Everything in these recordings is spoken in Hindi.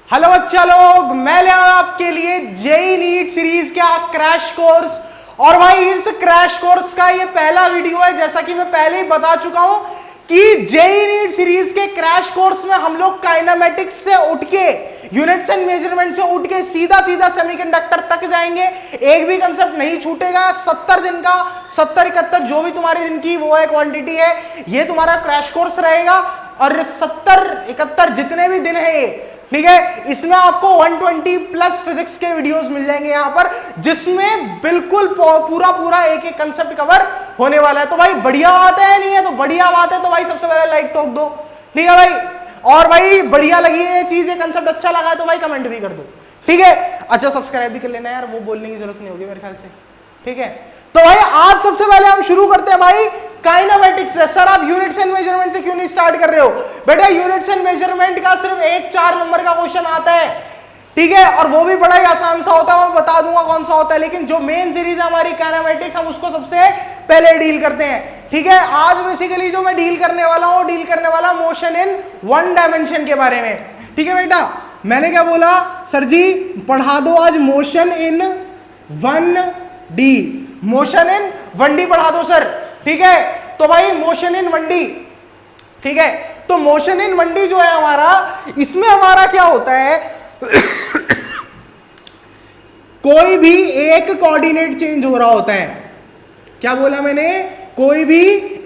हेलो बच्चा लोग, मैं ले आया आपके लिए जेई नीट सीरीज का क्रैश कोर्स। और भाई इस क्रैश कोर्स का ये पहला वीडियो है। जैसा कि मैं पहले ही बता चुका हूं कि जेई नीट सीरीज के क्रैश कोर्स में हम लोग काइनेमेटिक्स से उठ के, यूनिट्स एंड मेजरमेंट से उठ के सीधा सीधा सेमीकंडक्टर तक जाएंगे। एक भी कंसेप्ट नहीं छूटेगा। 70 दिन का 70-71 जो भी तुम्हारी दिन की वो है क्वांटिटी है, ये तुम्हारा क्रैश कोर्स रहेगा। और 70-71 जितने भी दिन है ये, ठीक है, इसमें आपको 120 प्लस फिजिक्स के वीडियोस मिल जाएंगे यहां पर, जिसमें बिल्कुल पूरा एक एक कंसेप्ट कवर होने वाला है। तो भाई बढ़िया बात है, नहीं है तो बढ़िया बात है। तो भाई सबसे पहले लाइक ठोक दो, ठीक है भाई। और भाई बढ़िया लगी है ये चीज, ये कंसेप्ट अच्छा लगा है तो भाई कमेंट भी कर दो, ठीक है। अच्छा सब्सक्राइब भी कर लेना यार, वो बोलने की जरूरत नहीं होगी मेरे ख्याल से, ठीक है। तो भाई आज सबसे पहले हम शुरू करते हैं भाई काइनेमेटिक्स से। सर आप यूनिट्स एंड मेजरमेंट से क्यों नहीं स्टार्ट कर रहे हो? बेटा यूनिट्स एंड मेजरमेंट का सिर्फ एक 4 नंबर का क्वेश्चन आता है, ठीक है, और वो भी बड़ा ही आसान सा होता है, मैं बता दूंगा कौन सा होता है। लेकिन जो मेन सीरीज है हमारी काइनेमेटिक्स, हम उसको सबसे पहले डील करते हैं, ठीक है। आज बेसिकली जो मैं डील करने वाला मोशन इन 1 डायमेंशन के बारे में, ठीक है बेटा। मैंने क्या बोला? सर जी पढ़ा दो आज motion in 1D, motion in 1D पढ़ा दो सर, ठीक है। तो भाई मोशन इन 1D, ठीक है। तो मोशन इन 1D जो है हमारा, इसमें हमारा क्या होता है कोई भी एक कोऑर्डिनेट चेंज हो रहा होता है। क्या बोला मैंने? कोई भी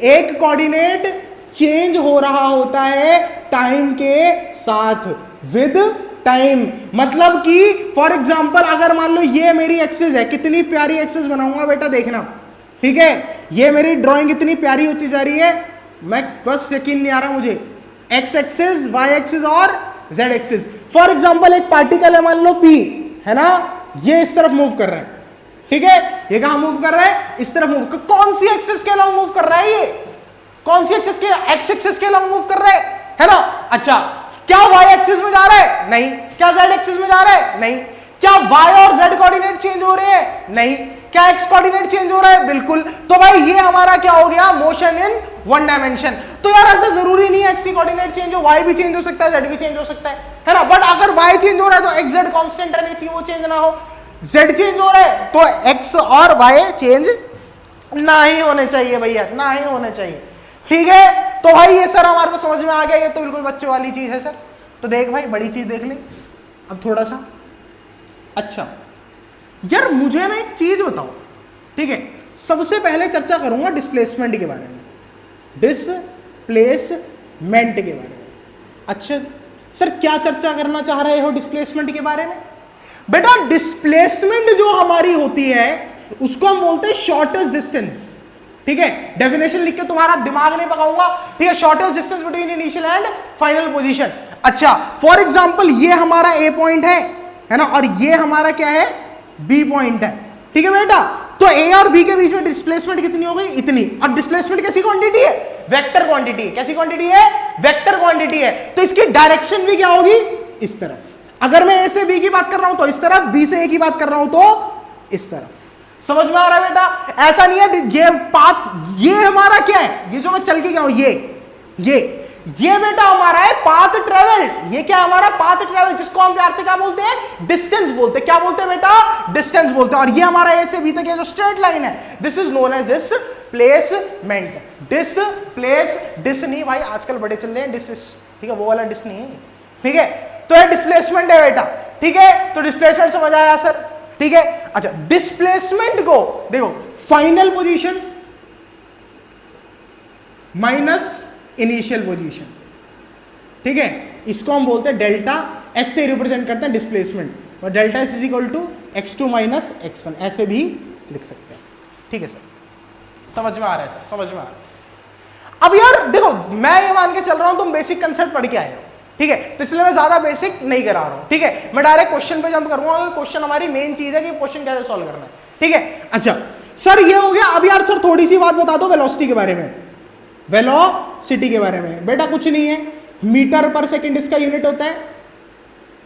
एक कोऑर्डिनेट चेंज हो रहा होता है टाइम के साथ, विद टाइम। मतलब कि फॉर एग्जांपल अगर मान लो ये मेरी एक्सिस है, कितनी प्यारी एक्सिस बनाऊंगा बेटा देखना, ठीक है। ये मेरी ड्राइंग इतनी प्यारी होती जा रही है, मैं बस यकीन नहीं आ रहा मुझे, एक्स एक्सिस, वाई एक्सिस और जेड एक्सिस। फॉर एग्जांपल एक पार्टिकल है, मान लो पी, है ना, ये इस तरफ मूव कर रहा है, ठीक है। ये कहां मूव कर रहा है? इस तरफ मूव। कौन सी एक्सिस के अलॉन्ग मूव कर रहा है? ये कौन सी एक्सिस के? एक्स एक्सिस के अलॉन्ग मूव कर रहा है ना। अच्छा, क्या वाई एक्सिस में जा रहा है? नहीं। क्या जेड एक्सिस में जा रहा है? नहीं। क्या वाई और जेड कोऑर्डिनेट चेंज हो रहे हैं? नहीं। क्या एक्स कोऑर्डिनेट चेंज हो रहा है? बिल्कुल। तो भाई ये हमारा क्या हो गया? Motion in 1 dimension. तो यार ऐसा जरूरी नहीं है एक्स कोऑर्डिनेट चेंज हो, वाई भी चेंज हो सकता है, जेड भी चेंज हो सकता है ना। बट अगर वाई चेंज हो रहा है तो एक्स जेड कांस्टेंट रहनी चाहिए, वो चेंज ना हो। जेड चेंज हो रहा है तो एक्स और वाई चेंज ना ही होने चाहिए भैया, ना ही होने चाहिए, ठीक है। तो भाई ये सर हमारे को समझ में आ गया, ये तो बिल्कुल बच्चों वाली चीज है सर। तो देख भाई बड़ी चीज देख ले अब थोड़ा सा। अच्छा यार मुझे ना एक चीज बताओ, ठीक है। सबसे पहले चर्चा करूंगा डिस्प्लेसमेंट के बारे में, डिस्प्लेसमेंट के बारे में। अच्छा सर क्या चर्चा करना चाह रहे हो डिस्प्लेसमेंट के बारे में? बेटा डिस्प्लेसमेंट जो हमारी होती है उसको हम बोलते हैं शॉर्टेस्ट डिस्टेंस, ठीक है। डेफिनेशन लिख के तुम्हारा दिमाग नहीं पकाऊंगा, ठीक है। Shortest distance between initial and final position. अच्छा फॉर एग्जांपल ये हमारा ए पॉइंट है ना, और ये हमारा क्या है? बी पॉइंट है, ठीक है बेटा। तो ए और बी के बीच में डिस्प्लेसमेंट कितनी हो गई? इतनी। और डिस्प्लेसमेंट कैसी क्वांटिटी है? वेक्टर क्वांटिटी है। कैसी क्वांटिटी है? वेक्टर क्वांटिटी है। तो इसकी डायरेक्शन भी क्या होगी? इस तरफ। अगर मैं ए से बी की बात कर रहा हूं तो इस तरफ, बी से ए की बात कर रहा हूं तो इस तरफ। समझ में आ रहा है बेटा? ऐसा नहीं है ये पाथ, ये हमारा क्या है? ये जो मैं चल के गया हूं ये बेटा हमारा है पाथ ट्रेवल। ये क्या हमारा? पाथ ट्रेवल, जिसको हम प्यार से क्या बोलते हैं? डिस्टेंस बोलते हैं। क्या बोलते हैं बेटा? डिस्टेंस बोलते हैं। और ये हमारा ए से बी तक ये जो स्ट्रेट लाइन है, this is known as displacement. डिस नहीं भाई, आजकल बड़े चल रहे हैं डिस, ठीक है, वो वाला डिस नहीं है, ठीक है। तो ये डिस्प्लेसमेंट है बेटा, ठीक है। तो डिस्प्लेसमेंट समझ आया सर, ठीक है। अच्छा डिस्प्लेसमेंट को देखो, final position minus initial position, ठीक है, इसको हम बोलते हैं डेल्टा। एस से रिप्रेजेंट करते हैं डिस्प्लेसमेंट, और delta S is equal to x2 minus x1, ऐसे भी लिख सकते हैं, ठीक है सर। समझ में आ रहा है सर? समझ में आ रहा है। अब यार देखो, मैं ये मान के चल रहा हूं तुम बेसिक कंसेप्ट पढ़ के आए हो, ठीक है, तो इसलिए मैं ज्यादा बेसिक नहीं करा रहा हूं, ठीक है। मैं डायरेक्ट क्वेश्चन पे जंप करूंगा, क्वेश्चन हमारी मेन चीज है कि क्वेश्चन कैसे सॉल्व करना है, ठीक है। अच्छा सर ये हो गया। अब यार सर थोड़ी सी बात बता दो वेलोसिटी के बारे में। वेलोसिटी के बारे में बेटा कुछ नहीं है, मीटर पर सेकंड इसका यूनिट होता है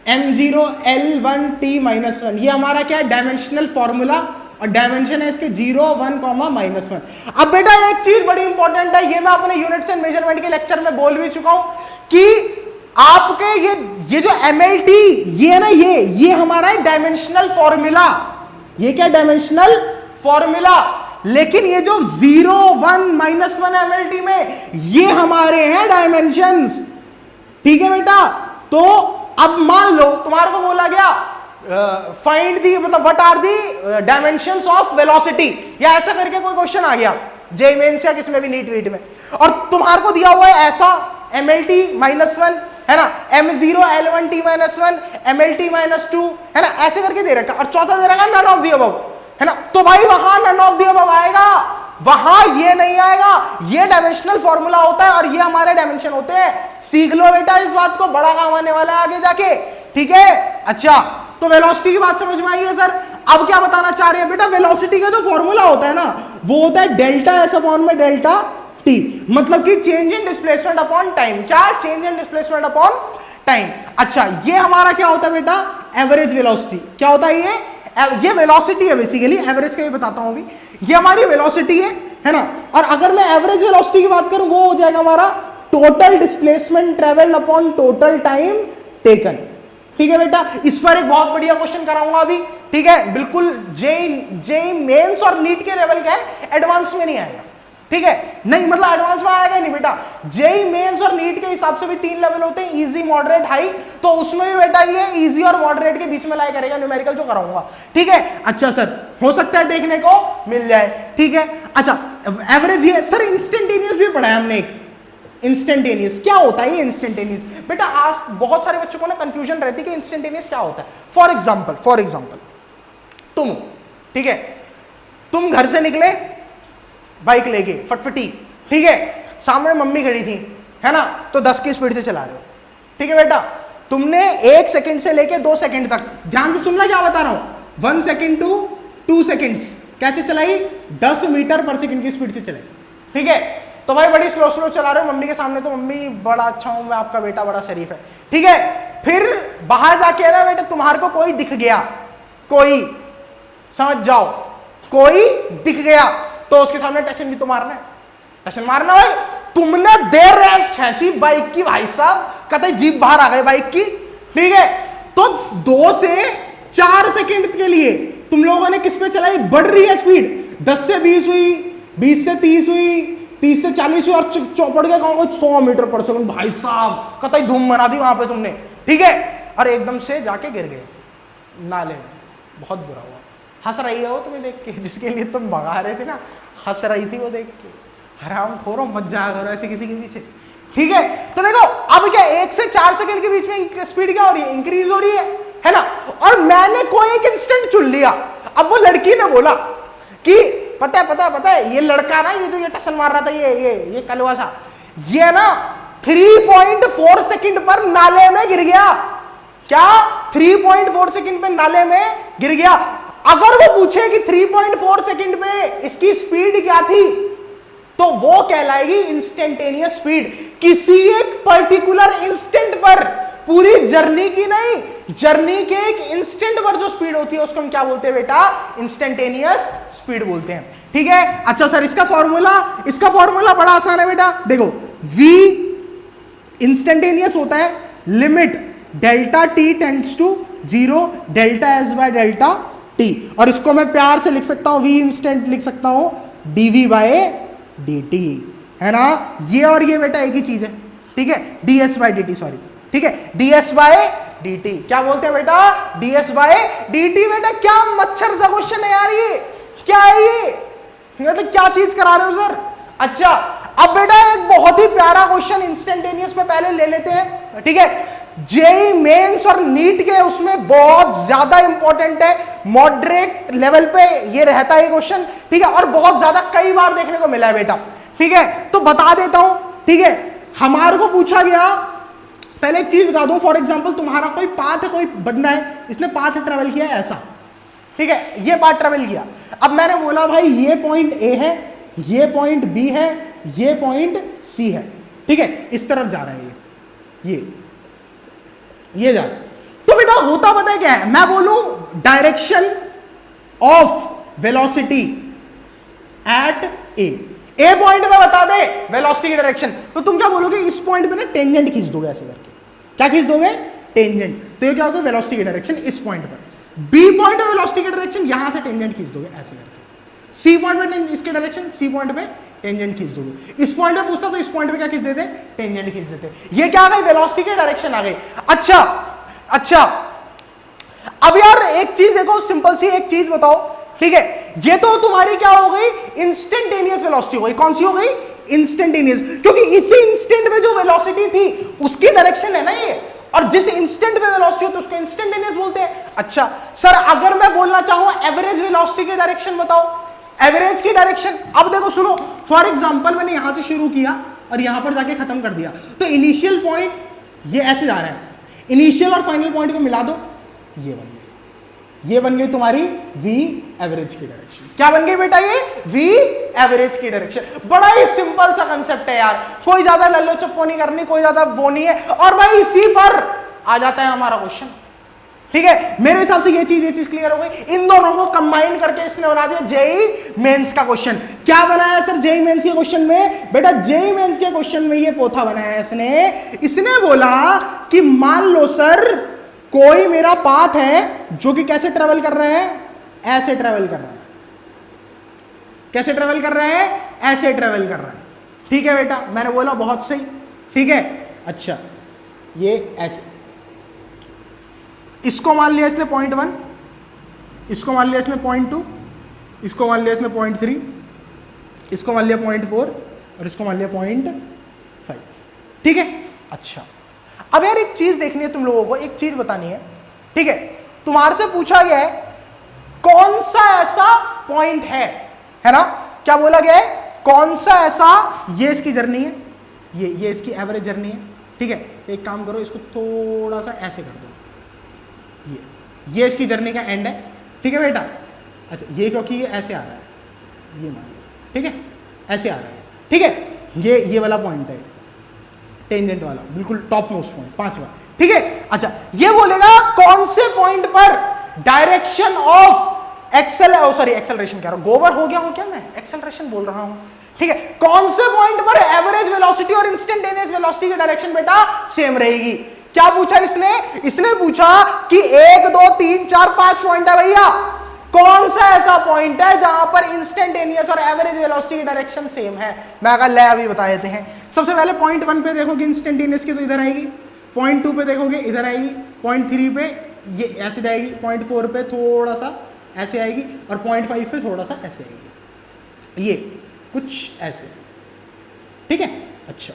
m0 l1 t माइनस 1। ये हमारा क्या है? डायमेंशनल फॉर्मूला, और डायमेंशन है इसके 0 1 -1। अब बेटा एक चीज बड़ी इंपॉर्टेंट है, ये मैं अपने यूनिट्स एंड मेजरमेंट के लेक्चर में बोल भी चुका हूं कि आपके ये जो MLT ये है ना, ये हमारा है डायमेंशनल फॉर्मूला। ये क्या डायमेंशनल फॉर्मूला, लेकिन ये जो 0 1 -1 MLT में ये हमारे हैं डायमेंशंस। ठीक है बेटा, तो अब मान लो तुम्हारे को बोला गया फाइंड दी मतलब what are the dimensions of velocity, या ऐसा करके कोई क्वेश्चन आ गया जे मेंस या किसमें भी नीट वीट में, और तुम्हारे को दिया हुआ है ऐसा MLT -1 है ना, M0 L1 T -1 MLT -2 है ना, ऐसे करके दे रखा, और चौथा दे रखा नन ऑफ दी अबव है ना। तो भाई वहां नन ऑफ दी अबव आएगा, वहां ये नहीं आएगा। ये डायमेंशनल फॉर्मूला होता है और ये हमारे डायमेंशन होते हैं। सीख लो बेटा इस बात को, बड़ा काम आने वाला है आगे जाके। ठीक है, अच्छा तो वेलोसिटी की बात समझ में आई है सर। अब क्या बताना चाह रहे हैं बेटा, वेलोसिटी का जो फॉर्मूला होता है ना वो होता है डेल्टा एस अपॉन में डेल्टा टी, मतलब कि change in displacement upon time. क्या? Change in displacement upon time. अच्छा ये हमारा क्या होता है बेटा, एवरेज वेलोसिटी। क्या होता है ये वेलोसिटी है बेसिकली, एवरेज का ही बताता हूं अभी। ये हमारी वेलोसिटी है ना, और अगर मैं एवरेज वेलोसिटी की बात करूं वो हो जाएगा हमारा total displacement travelled upon total time taken. ठीक है बेटा, इस पर एक बहुत बढ़िया क्वेश्चन कराऊंगा अभी। ठीक है, बिल्कुल जेई मेंस और नीट के लेवल का है, एडवांस में नहीं आएगा। ठीक है, नहीं मतलब एडवांस में आएगा नहीं बेटा। जेई मेंस और नीट के हिसाब से भी 3 लेवल होते हैं, इजी मॉडरेट हाई, तो उसमें भी बेटा ये इजी और मॉडरेट के बीच में लाई करेगा न्यूमेरिकल जो कराऊंगा। ठीक है, अच्छा सर हो सकता है देखने को मिल जाए। ठीक है, अच्छा एवरेज ये सर इंस्टेंटेनियस भी पढ़ा है हमने एक। इंस्टेंटेनियस क्या होता है? ये इंस्टेंटेनियस बेटा आज बहुत सारे बच्चों को ना कंफ्यूजन रहती है कि इंस्टेंटेनियस क्या होता है। फॉर एग्जांपल तुम, ठीक है, तुम घर से निकले बाइक लेके फटफटी, ठीक है, सामने मम्मी खड़ी थी है ना, तो 10 की स्पीड से चला रहे हो। ठीक है बेटा, तुमने 1 सेकंड से लेके 2 सेकंड तक, ध्यान से सुनना क्या बता रहा हूं, 1 सेकंड टू 2 सेकंड्स कैसे चलाई? 10 मीटर पर सेकंड की स्पीड से चलाई। ठीक है, तो भाई बड़ी स्लो चला रहे हो मम्मी के सामने, तो मम्मी बड़ा अच्छा हूं मैं, आपका बेटा बड़ा शरीफ है। ठीक है, फिर बाहर जाके ना बेटा तुम्हारे को कोई दिख गया, कोई समझ जाओ कोई दिख गया, तो उसके सामने टशन भी तो मारना है, टशन मारना भाई। तुमने देर रेस खींची बाइक की भाई साहब, कतई जीप बाहर आ गई बाइक की। ठीक है, तो 2 से 4 सेकंड के लिए तुम लोगों ने किस पे चलाई? बढ़ रही है स्पीड, 10 से 20 हुई, 20 से 30 हुई, 30 से 40 हुई, और चौपड़ के कहूंगा 100 मीटर पर सेकंड। भाई साहब कतई धूम मना दी वहां पे तुमने। ठीक है, और एकदम से जाके गिर गए नाले में, बहुत बुरा हुआ। हंस रही है वो तुम्हें देख के, जिसके लिए तुम भगा रहे थे ना, हंस रही थी वो देख के। हराम खोरो, मत जाया करो ऐसे किसी के पीछे। ठीक है, तो देखो अब क्या 1 से 4 सेकंड के बीच में स्पीड क्या हो रही है? इंक्रीज हो रही है ना। और मैंने कोई एक इंस्टेंट चुन लिया। अब वो लड़की ने बोला कि पता है ये लड़का ना, ये जो ये टसन मार रहा था, ये कलवा सा, ये ना 3.4 सेकंड पर नाले में गिर गया। क्या? 3.4 सेकंड पे नाले में गिर गया। अगर वो पूछे कि 3.4 सेकंड पे इसकी स्पीड क्या थी, तो वो कहलाएगी इंस्टेंटेनियस स्पीड। किसी एक पर्टिकुलर इंस्टेंट पर, पूरी जर्नी की नहीं, जर्नी के एक इंस्टेंट पर जो स्पीड होती है उसको हम क्या बोलते हैं बेटा? इंस्टेंटेनियस स्पीड बोलते हैं। ठीक है, अच्छा सर इसका फॉर्मूला बड़ा आसान है बेटा। देखो v इंस्टेंटेनियस होता है limit delta T tends to 0 delta S by delta T, और इसको मैं प्यार से लिख सकता हूं, v इंस्टेंट लिख सकता हूं dv बाय dt, है ना। ये और ये बेटा एक ही चीज है। ठीक है, ds बाय dt, सॉरी, ठीक है, ds बाय dt क्या बोलते हैं बेटा? ds by dt। बेटा क्या मच्छर सा क्वेश्चन है यार, ये क्या है ये? मतलब क्या चीज करा रहे हो सर? अच्छा अब बेटा एक बहुत ही प्यारा क्वेश्चन इंस्टेंटेनियस में पहले ले लेते हैं। ठीक है, जेई मेंस और नीट के उसमें बहुत ज्यादा इंपॉर्टेंट है, मॉडरेट लेवल पे ये रहता है क्वेश्चन। ठीक है, और बहुत ज्यादा कई बार देखने को मिला है बेटा। ठीक है, तो बता देता हूं। ठीक है, हमारे को पूछा गया, पहले एक चीज बता दूं, फॉर एग्जांपल तुम्हारा कोई पाथ है, कोई बंदा है, इसने पाथ ट्रेवल किया है ऐसा। ठीक है, ये पाथ ट्रेवल किया। अब मैंने बोला भाई ये पॉइंट ए है, ये पॉइंट बी है, ये पॉइंट सी है। ठीक है, इस तरफ जा रहा है ये जा रहा है। तो बेटा होता पता है क्या है? मैं बोलूं direction of velocity at A point में बता दे वेलोसिटी की डायरेक्शन, तो तुम क्या बोलोगे? इस पॉइंट पे ना टेंजेंट खींच दोगे ऐसे करके, क्या खींच दोगे? टेंजेंट। तो ये क्या होगा? वेलोसिटी की डायरेक्शन इस पॉइंट पर। बी पॉइंट पे वेलोसिटी की डायरेक्शन यहां से टेंजेंट खींच दोगे ऐसे करके। सी पॉइंट पे इसकी डायरेक्शन, सी पॉइंट पे टेंजेंट खींच दोगे। इस पॉइंट पे पूछता तो इस पॉइंट पे क्या खींच देते? टेंजेंट खींच देते। ये क्या आ गई? वेलोसिटी की डायरेक्शन आ गई। अच्छा अब यार एक चीज देखो, सिंपल सी एक चीज बताओ, ठीक है, ये तो तुम्हारी क्या हो गई? इंस्टेंटेनियस वेलोसिटी हो गई। कौन सी हो गई? इंस्टेंटेनियस, क्योंकि इसी इंस्टेंट में जो वेलोसिटी थी उसकी डायरेक्शन है ना ये, और जिस इंस्टेंट में वेलोसिटी होती है उसको इंस्टेंटेनियस बोलते हैं। अच्छा सर, अगर मैं बोलना चाहूं एवरेज वेलोसिटी की डायरेक्शन बताओ, एवरेज की डायरेक्शन। अब देखो सुनो, फॉर एग्जांपल मैंने यहां से शुरू किया और यहां पर जाके खत्म कर दिया, तो इनिशियल पॉइंट ये ऐसे जा रहा है, इनिशियल और फाइनल पॉइंट को मिला दो, ये बन गई, ये बन गई तुम्हारी वी एवरेज की डायरेक्शन। क्या बन गई बेटा? ये वी एवरेज की डायरेक्शन। बड़ा ही सिंपल सा कंसेप्ट है यार, कोई ज्यादा लल्लो चप्पो नहीं करनी, कोई ज्यादा वो नहीं है, और भाई इसी पर आ जाता है हमारा क्वेश्चन। ठीक है, मेरे हिसाब से ये चीज क्लियर हो गई। इन दोनों को कंबाइन करके इसने बना दिया जेईई मेंस का क्वेश्चन। क्या बनाया सर जेईई मेंस के क्वेश्चन में? बेटा जेईई मेंस के क्वेश्चन में ये पोथा बनाया इसने बोला कि मान लो सर कोई मेरा पाथ है जो कि कैसे ट्रेवल कर रहे हैं? ऐसे ट्रेवल कर रहा है। कैसे ट्रेवल कर रहे हैं? ऐसे ट्रेवल कर रहा है। ठीक है बेटा, मैंने बोला बहुत सही। ठीक है, अच्छा ये ऐसे, इसको मान लिया इसने 0.1, इसको मान लिया इसने 0.2, इसको मान लिया इसने 0.3, इसको मान लिया 0.4 और इसको मान लिया 0.5। ठीक है, अच्छा अब यार एक चीज देखनी है तुम लोगों को, एक चीज बतानी है। ठीक है, तुम्हारे से पूछा गया है कौन सा ऐसा पॉइंट है ना? क्या बोला गया है? कौन सा ऐसा, ये इसकी जर्नी है, ये इसकी एवरेज जर्नी है। ठीक है, एक काम करो, इसको थोड़ा सा ऐसे कर दो, ये इसकी जर्नी का एंड है। ठीक है बेटा, अच्छा ये क्योंकि ये ऐसे आ रहा है, ये मान लो, ठीक है, ऐसे आ रहा है। ठीक है, ये वाला पॉइंट है, टेंजेंट वाला, बिल्कुल टॉप मोस्ट पॉइंट, 5वां। ठीक है, अच्छा ये बोलेगा कौन से पॉइंट पर डायरेक्शन ऑफ एक्सेलरेशन कह रहा हूं, गोबर हो गया हूं क्या मैं? एक्सेलरेशन बोल रहा हूं। ठीक है, कौन से पॉइंट पर एवरेज वेलोसिटी और इंस्टेंटेनियस वेलोसिटी की डायरेक्शन बेटा सेम रहेगी? क्या पूछा इसने पूछा कि 1 2 3 4 5 पॉइंट है भैया, कौन सा ऐसा पॉइंट है जहां पर इंस्टेंटेनियस और एवरेज वेलोसिटी की डायरेक्शन सेम है? मैं कहा ले अभी बता देते हैं। सबसे पहले 0.1 पे देखोगे इंस्टेंटेनियस की तो इधर आएगी, 0.2 पे देखोगे इधर आएगी, 0.3 पे ये ऐसे जाएगी, 0.4 पे थोड़ा सा ऐसे आएगी और 0.5 पे थोड़ा सा ऐसे आएगी, ये कुछ ऐसे। ठीक है, अच्छा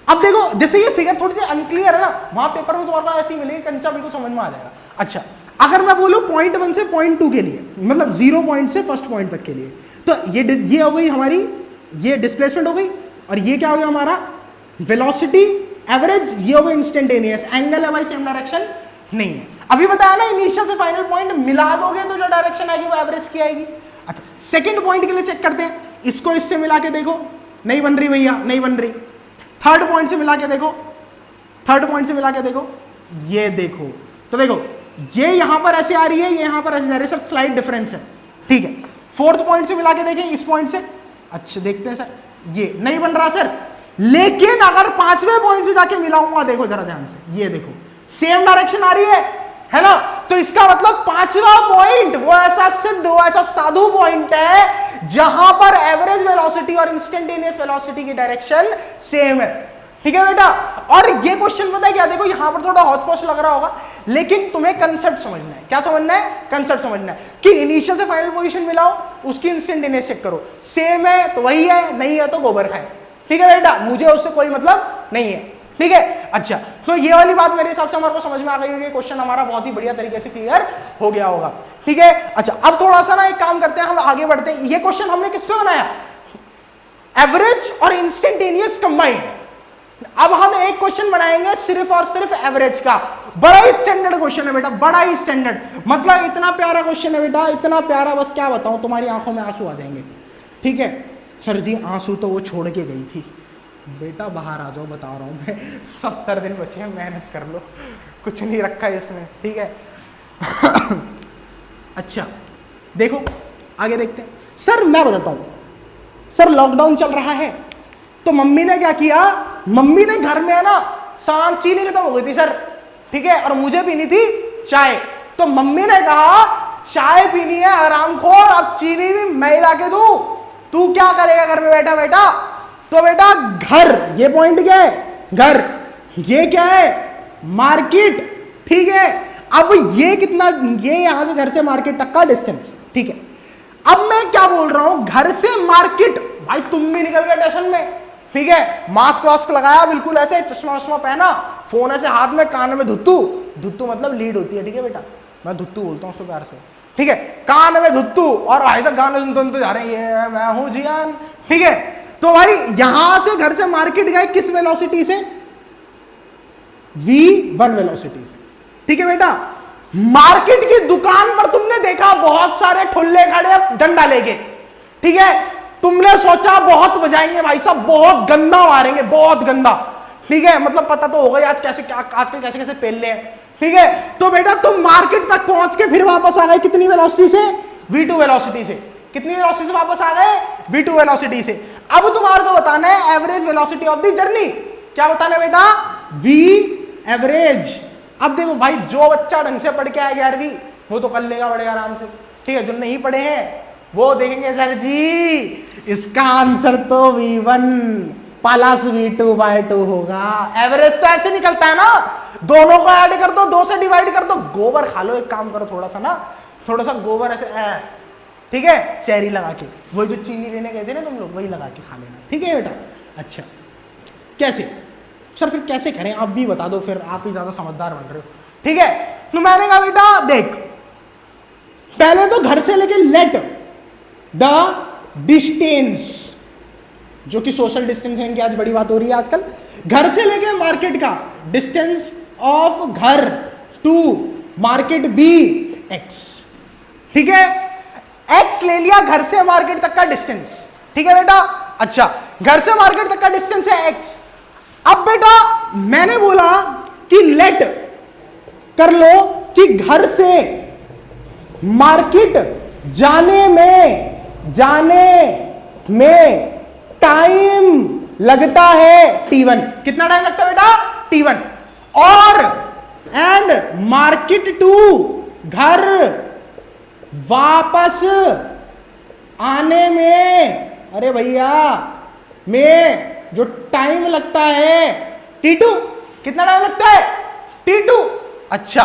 अब देखो जैसे ये फिगर थोड़ी सी अनक्लियर है ना, वहां पेपर में तुम्हारे पास ऐसी मिलेगी, कंचा बिल्कुल समझ में आ जाएगा। अच्छा अगर मैं बोलूं 0.1 से 0.2 के लिए, मतलब 0 पॉइंट से फर्स्ट पॉइंट तक के लिए, तो ये हो गई हमारी, ये डिस्प्लेसमेंट हो गई, और ये क्या हो गया हमारा? Velocity average. ये हो गई इंस्टेंटेनियस, एंगल है भाई सेम डायरेक्शन नहीं है। अभी बताया ना, इनिशियल से फाइनल पॉइंट मिला दोगे तो जो डायरेक्शन आएगी वो एवरेज की आएगी। अच्छा सेकंड पॉइंट के लिए चेक करते हैं, इसको इससे मिला के देखो, नहीं बन रही भैया, नहीं बन रही। थर्ड पॉइंट से मिला के देखो, थर्ड पॉइंट से मिला के देखो, ये देखो, तो देखो ये यहां पर ऐसे आ रही है, ये यहां पर ऐसे जा रही है, सर स्लाइड डिफरेंस है। ठीक है, फोर्थ पॉइंट से मिला के देखें इस पॉइंट से, अच्छा देखते हैं सर, ये नहीं बन रहा सर, लेकिन अगर 5वें पॉइंट से जाके मिलाऊंगा, देखो जरा ध्यान से, ये देखो सेम डायरेक्शन आ रही है ना? तो इसका मतलब 5वां पॉइंट वो ऐसा सिद्ध, वो ऐसा साधु पॉइंट है जहां पर एवरेज वेलोसिटी और इंस्टेंटेनियस वेलोसिटी की डायरेक्शन सेम है। ठीक है बेटा, और ये क्वेश्चन पता है क्या? देखो यहां पर थोड़ा हौच पौच लग रहा होगा, लेकिन तुम्हें कंसेप्ट समझना है। क्या समझना है? कंसेप्ट समझना है कि इनिशियल से फाइनल पोजीशन मिलाओ, उसकी इंस्टेंटेनियस चेक करो, सेम है तो वही है, नहीं है तो गोबर खाए। ठीक है बेटा, मुझे उससे कोई मतलब नहीं है। ठीक है, अच्छा तो ये वाली बात मेरे हिसाब से हमारे को समझ में आ गई होगी, क्वेश्चन हमारा बहुत ही बढ़िया तरीके से क्लियर हो गया होगा। ठीक है, अच्छा अब थोड़ा सा ना एक काम करते हैं, हम आगे बढ़ते हैं। ये क्वेश्चन हमने किस पे बनाया? एवरेज और इंस्टेंटेनियस कंबाइंड। अब हम एक क्वेश्चन बनाएंगे सिर्फ और सिर्फ एवरेज का। बड़ा ही स्टैंडर्ड क्वेश्चन है बेटा, बड़ा ही स्टैंडर्ड, मतलब इतना प्यारा क्वेश्चन है बेटा, इतना प्यारा, बस क्या बताऊं, तुम्हारी आंखों में आंसू आ जाएंगे। ठीक है सर जी, आंसू तो वो छोड़ के गई थी बेटा, बाहर आ जाओ, बता रहा हूं मैं, 70 दिन बचे हैं, मेहनत कर लो, कुछ नहीं रखा है इसमें। ठीक है अच्छा देखो आगे देखते हैं। सर मैं बताता हूं, सर लॉकडाउन चल रहा है, तो मम्मी ने क्या किया, मम्मी ने घर में है ना सामान चीनी खत्म हो गई थी सर, ठीक है, और मुझे पीनी थी चाय। तो मम्मी ने कहा चाय पीनी है हरामखोर, अब चीनी भी मैं ला के दूं, तू क्या करेगा घर में बैठा बैठा? तो बेटा घर, ये पॉइंट क्या है? घर। ये क्या है? मार्केट, ठीक है। अब ये कितना, ये यहां से घर से मार्केट तक का डिस्टेंस, ठीक है। अब मैं क्या बोल रहा हूं, घर से मार्केट, भाई तुम भी निकल गए स्टेशन में, ठीक है, मास्क वास्क लगाया, बिल्कुल ऐसे चश्मा वश्मा पहना, फोन ऐसे हाथ में, कान में धुत्तू, धुत्तू मतलब लीड होती है, ठीक है बेटा, मैं धुत्तू बोलता हूं उसको प्यार से, ठीक है, कान में धुत्तू, और भाई साहब गाने सुनते जा रहे हैं, ये मैं हूं जियान, ठीक है। तो भाई यहां से घर से मार्केट गए किस वेलोसिटी से? v1 वेलोसिटी से, ठीक है बेटा। मार्केट की दुकान पर तुमने देखा बहुत सारे ठुल्ले खड़े डंडा लेके, ठीक है, तुमने सोचा बहुत बजाएंगे भाई साहब, बहुत गंदा मारेंगे, बहुत गंदा, ठीक है, मतलब पता तो होगा आज कैसे, आजकल कैसे कैसे पेलने हैं, ठीक है। तो बेटा तुम मार्केट तक पहुंच के फिर वापस आ गए कितनी वेलोसिटी से? v2 वेलोसिटी से। कितनी वेलोसिटी से वापस आ गए? v2 वेलोसिटी से। अब तुम्हारे को बताना है average velocity of the journey. क्या बताना है बेटा? v average. अब देखो भाई, जो बच्चा ढंग से पढ़ के आया 11वीं वो तो कर लेगा बड़े आराम से, ठीक है, जो नहीं पढ़े हैं वो देखेंगे सर जी इसका आंसर तो v1 प्लस v2/2 होगा। एवरेज तो ऐसे निकलता है ना, दोनों को ऐड कर दो, 2 से डिवाइड कर दो, गोबर खा लो, एक काम करो थोड़ा सा ना, थोड़ा सा गोबर ऐसे ठीक है, चेरी लगा के, वही जो चीनी लेने गए थे ना तुम लोग, वही लगा के खा लेना, ठीक है बेटा। अच्छा कैसे सर, फिर कैसे करें आप भी बता दो, फिर आप ही ज्यादा समझदार बन रहे हो, ठीक है। तो मैंने कहा बेटा देख, पहले तो घर से लेके लेट द डिस्टेंस, जो कि सोशल डिस्टेंसिंग की आज बड़ी बात हो रही है आजकल, घर से लेके मार्केट का डिस्टेंस ऑफ घर टू मार्केट बी एक्स, ठीक है, एक्स ले लिया घर से मार्केट तक का डिस्टेंस, ठीक है बेटा। अच्छा घर से मार्केट तक का डिस्टेंस है एक्स। अब बेटा मैंने बोला कि लेट कर लो कि घर से मार्केट जाने में टाइम लगता है t1। कितना टाइम लगता है बेटा? t1। और एंड मार्केट टू घर वापस आने में, अरे भैया में जो टाइम लगता है t2। कितना टाइम लगता है? t2। अच्छा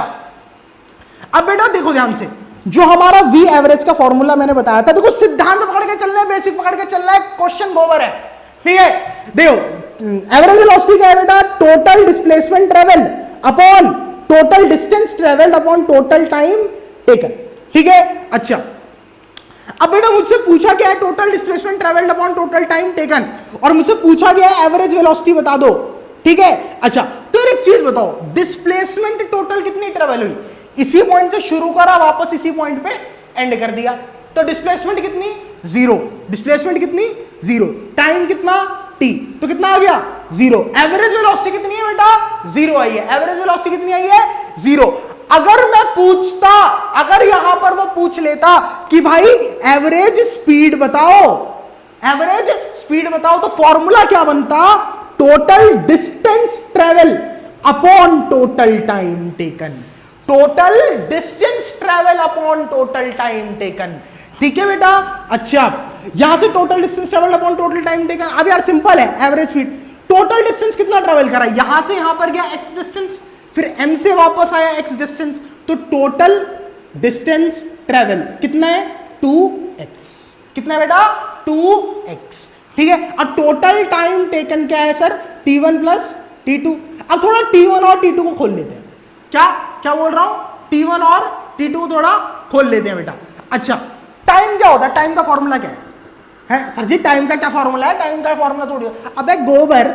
अब बेटा देखो ध्यान से, जो हमारा v एवरेज का फॉर्मूला मैंने बताया था, देखो सिद्धांत पकड़ के चलना है, बेसिक पकड़ के चलना है, क्वेश्चन गोबर है, ठीक है। देखो एवरेज वेलोसिटी क्या है बेटा? Total displacement travel upon total distance travelled upon total time taken, ठीक है। अच्छा अब बेटा मुझसे पूछा गया है total displacement travelled upon total time taken, और मुझसे पूछा गया है एवरेज वेलोसिटी बता दो, ठीक है। अच्छा तो एक चीज बताओ, डिस्प्लेसमेंट टोटल कितनी ट्रेवल हुई? इसी पॉइंट से शुरू करा, वापस इसी पॉइंट पे एंड कर दिया, तो डिस्प्लेसमेंट कितनी? 0। डिस्प्लेसमेंट कितनी? 0। टाइम कितना? t, तो कितना आ गया? 0। एवरेज वेलोसिटी कितनी है बेटा? 0 आई है। एवरेज वेलोसिटी कितनी आई है? 0। अगर मैं पूछता, अगर यहां पर वो पूछ लेता कि भाई एवरेज स्पीड बताओ, एवरेज स्पीड बताओ, तो फॉर्मूला क्या बनता? Total distance travel upon total time taken. Total distance travel upon total time taken, ठीक है बेटा। अच्छा यहां से total distance travel upon total time taken, अब यार सिंपल है, एवरेज स्पीड, टोटल डिस्टेंस कितना ट्रेवल करा, यहां से यहां पर गया x डिस्टेंस, फिर m से वापस आया x डिस्टेंस, तो टोटल डिस्टेंस ट्रेवल कितना है? 2x। कितना है बेटा? 2x, ठीक है। अब टोटल टाइम टेकन क्या है सर? t1 plus t2। अब थोड़ा t1 और t2 को खोल लेते हैं, क्या क्या बोल रहा हूं? t1 और t2 थोड़ा खोल लेते हैं बेटा। अच्छा टाइम क्या होता है? टाइम का फॉर्मूला क्या है सर जी? टाइम का क्या फॉर्मूला है? टाइम का फॉर्मूला थोड़ी, अबे गोबर,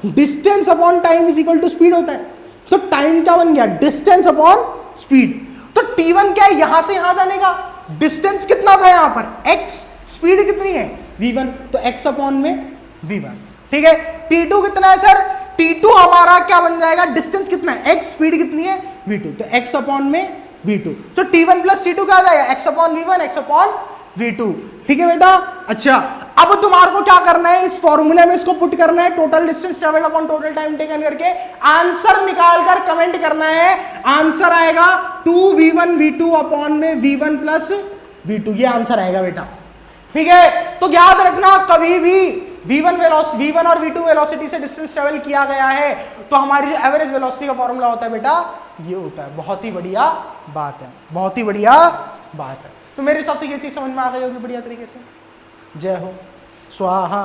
distance upon time is equal to speed होता है, तो टाइम क्या बन गया? Distance upon speed. तो t1 क्या है? यहां से यहां जाने का डिस्टेंस कितना था यहां पर? x। स्पीड कितनी है? v1, तो x अपॉन में v1, ठीक है। t2 कितना है सर? t2 हमारा क्या बन जाएगा? डिस्टेंस कितना है? x, स्पीड कितनी है? v2, तो x अपॉन में v2, तो t1 प्लस t2 क्या आ जाएगा? x upon v1, x upon v2, ठीक है बेटा। अच्छा अब तुम्हारे को क्या करना है, इस फॉर्मूले में इसको पुट करना है, total distance travelled upon total time taken करके आंसर निकालकर कमेंट करना है। आंसर आएगा 2v1v2 अपॉन में v1 प्लस v2, ये आंसर आएगा बेटा। ठीक है, तो याद रखना कभी भी v1 और v2 वेलोसिटी से डिस्टेंस ट्रेवल किया गया है तो हमारी जो एवरेज वेलोसिटी का फॉर्मूला होता है बेटा ये होता है। बहुत ही बढ़िया बात है, बहुत ही बढ़िया बात है। तो मेरे हिसाब से ये चीज समझ में आ गई होगी बढ़िया तरीके से। जय हो, स्वाहा।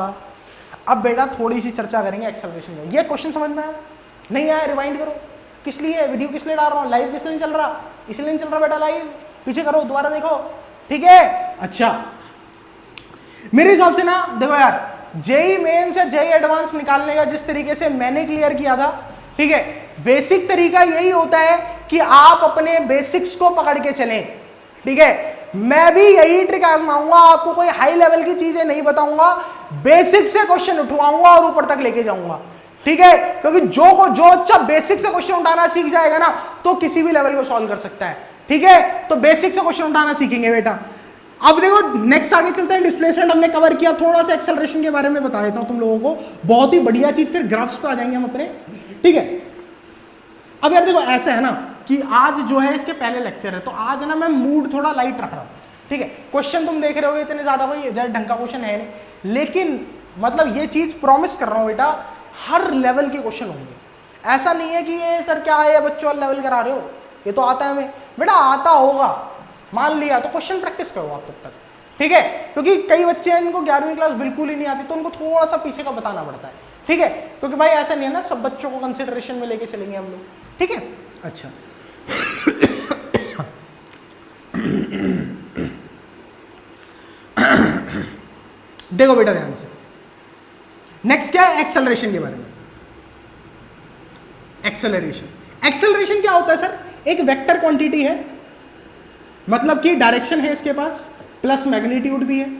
अब बेटा थोड़ी सी चर्चा करेंगे एक्सेलरेशन में। ये क्वेश्चन समझ में आया? नहीं आया? रिवाइंड करो। किस लिए वीडियो किस लिए डाल रहा हूं, लाइव किस लिए नहीं चल रहा? इसलिए नहीं चल रहा बेटा लाइव, पीछे करो दोबारा देखो। ठीक है, अच्छा मेरे हिसाब से ना देखो यार, जेई मेंस या जेई एडवांस निकालने का जिस तरीके से मैंने क्लियर किया था, ठीक है, बेसिक तरीका यही होता है कि आप अपने बेसिक्स को पकड़ के चलें। ठीक है, मैं भी यही ट्रिक आजमाऊंगा, आपको कोई हाई लेवल की चीजें नहीं बताऊंगा, बेसिक से क्वेश्चन उठवाऊंगा और ऊपर तक लेके जाऊंगा। ठीक है, क्योंकि जो अच्छा बेसिक से क्वेश्चन उठाना सीख जाएगा ना तो किसी भी लेवल को सॉल्व कर सकता है। ठीक है, तो बेसिक से क्वेश्चन उठाना सीखेंगे बेटा। अब देखो नेक्स्ट आगे चलते हैं। डिस्प्लेसमेंट हमने कवर किया, थोड़ा सा एक्सेलरेशन के बारे में बता देता हूं तुम लोगों को, बहुत ही बढ़िया चीज, फिर ग्राफ्स पे आ जाएंगे हम अपने। ठीक है, अब यार देखो ऐसा है ना कि आज जो है इसके पहले लेक्चर है, तो आज ना मैं मूड थोड़ा लाइट रख रहा हूं। ठीक है, क्वेश्चन तुम देख रहे हो इतने ज्यादा कोई ढंग का क्वेश्चन है नहीं, लेकिन मतलब ये चीज प्रॉमिस कर रहा हूं बेटा, हर लेवल के क्वेश्चन होंगे। ऐसा नहीं है कि ये सर क्या है बच्चों लेवल करा रहे हो, ये तो आता है हमें, बेटा आता होगा, मान लिया तो क्वेश्चन प्रैक्टिस करो आप तब तक। ठीक है, क्योंकि कई बच्चे हैं इनको 11वीं क्लास बिल्कुल ही नहीं आती, तो उनको थोड़ा सा पीछे का बताना पड़ता है। ठीक है, क्योंकि भाई ऐसा नहीं है ना, सब बच्चों को कंसिडरेशन में लेके चलेंगे हम लोग। ठीक है, अच्छा देखो बेटा ध्यान से, नेक्स्ट क्या है एक्सेलरेशन के बारे में। एक्सेलरेशन क्या होता है सर? एक वेक्टर क्वांटिटी है, मतलब कि डायरेक्शन है इसके पास, प्लस मैग्नीट्यूड भी है।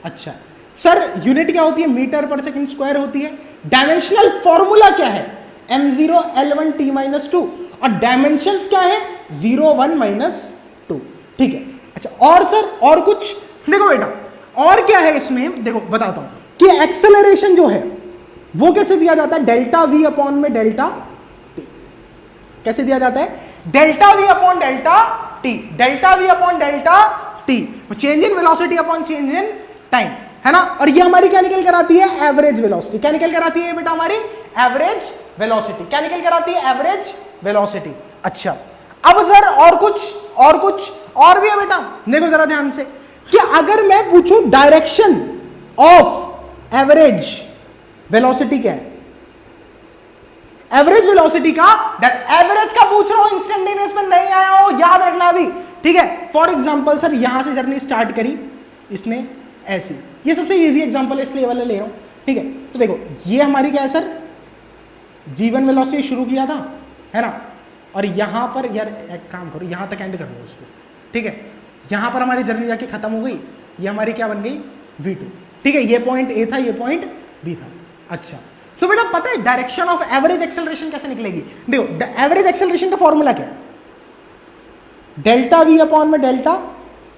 अच्छा सर यूनिट क्या होती है? मीटर पर सेकंड स्क्वायर होती है। डायमेंशनल फॉर्मूला क्या है? m0 l1 t-2, और डायमेंशंस क्या है? 0 1 -2। ठीक है, अच्छा और सर और कुछ देखो बेटा, और क्या है इसमें, देखो बताता हूं कि एक्सेलरेशन जो है वो कैसे दिया जाता है? डेल्टा v अपॉन में डेल्टा t। कैसे दिया जाता है? Delta v upon delta t, delta v upon delta t, change in velocity upon change in time, है ना। और ये हमारी क्या निकल कर आती है? Average velocity. क्या निकल कर आती है बेटा? हमारी एवरेज वेलोसिटी। क्या निकल कर आती है? Average velocity. अच्छा अब सर और कुछ और भी है बेटा, देखो जरा ध्यान से, कि अगर मैं पूछूं डायरेक्शन ऑफ एवरेज वेलोसिटी क्या है? एवरेज वेलोसिटी का एवरेज का पूछ रहा हूं, इंस्टेंटेनियस में नहीं आया हो, याद रखना अभी। ठीक है, फॉर एग्जांपल सर यहां से जर्नी स्टार्ट करी इसने ऐसी, ये सबसे इजी एग्जांपल है इसलिए वाला ले रहा हूं। ठीक है, तो देखो ये हमारी क्या है सर? v1 वेलोसिटी शुरू किया था, है ना, और यहां पर यार एक काम करो, यहां तक एंड कर लो उसको। ठीक है, यहां पर हमारी जर्नी जाके खत्म हो गई, ये हमारी क्या बन गई? v2। ठीक है, ये पॉइंट ए था, ये पॉइंट बी था। अच्छा तो बेटा पता है डायरेक्शन ऑफ एवरेज एक्सेलरेशन कैसे निकलेगी? देखो एवरेज एक्सेलरेशन का फॉर्मूला क्या है? डेल्टा वी अपॉन में डेल्टा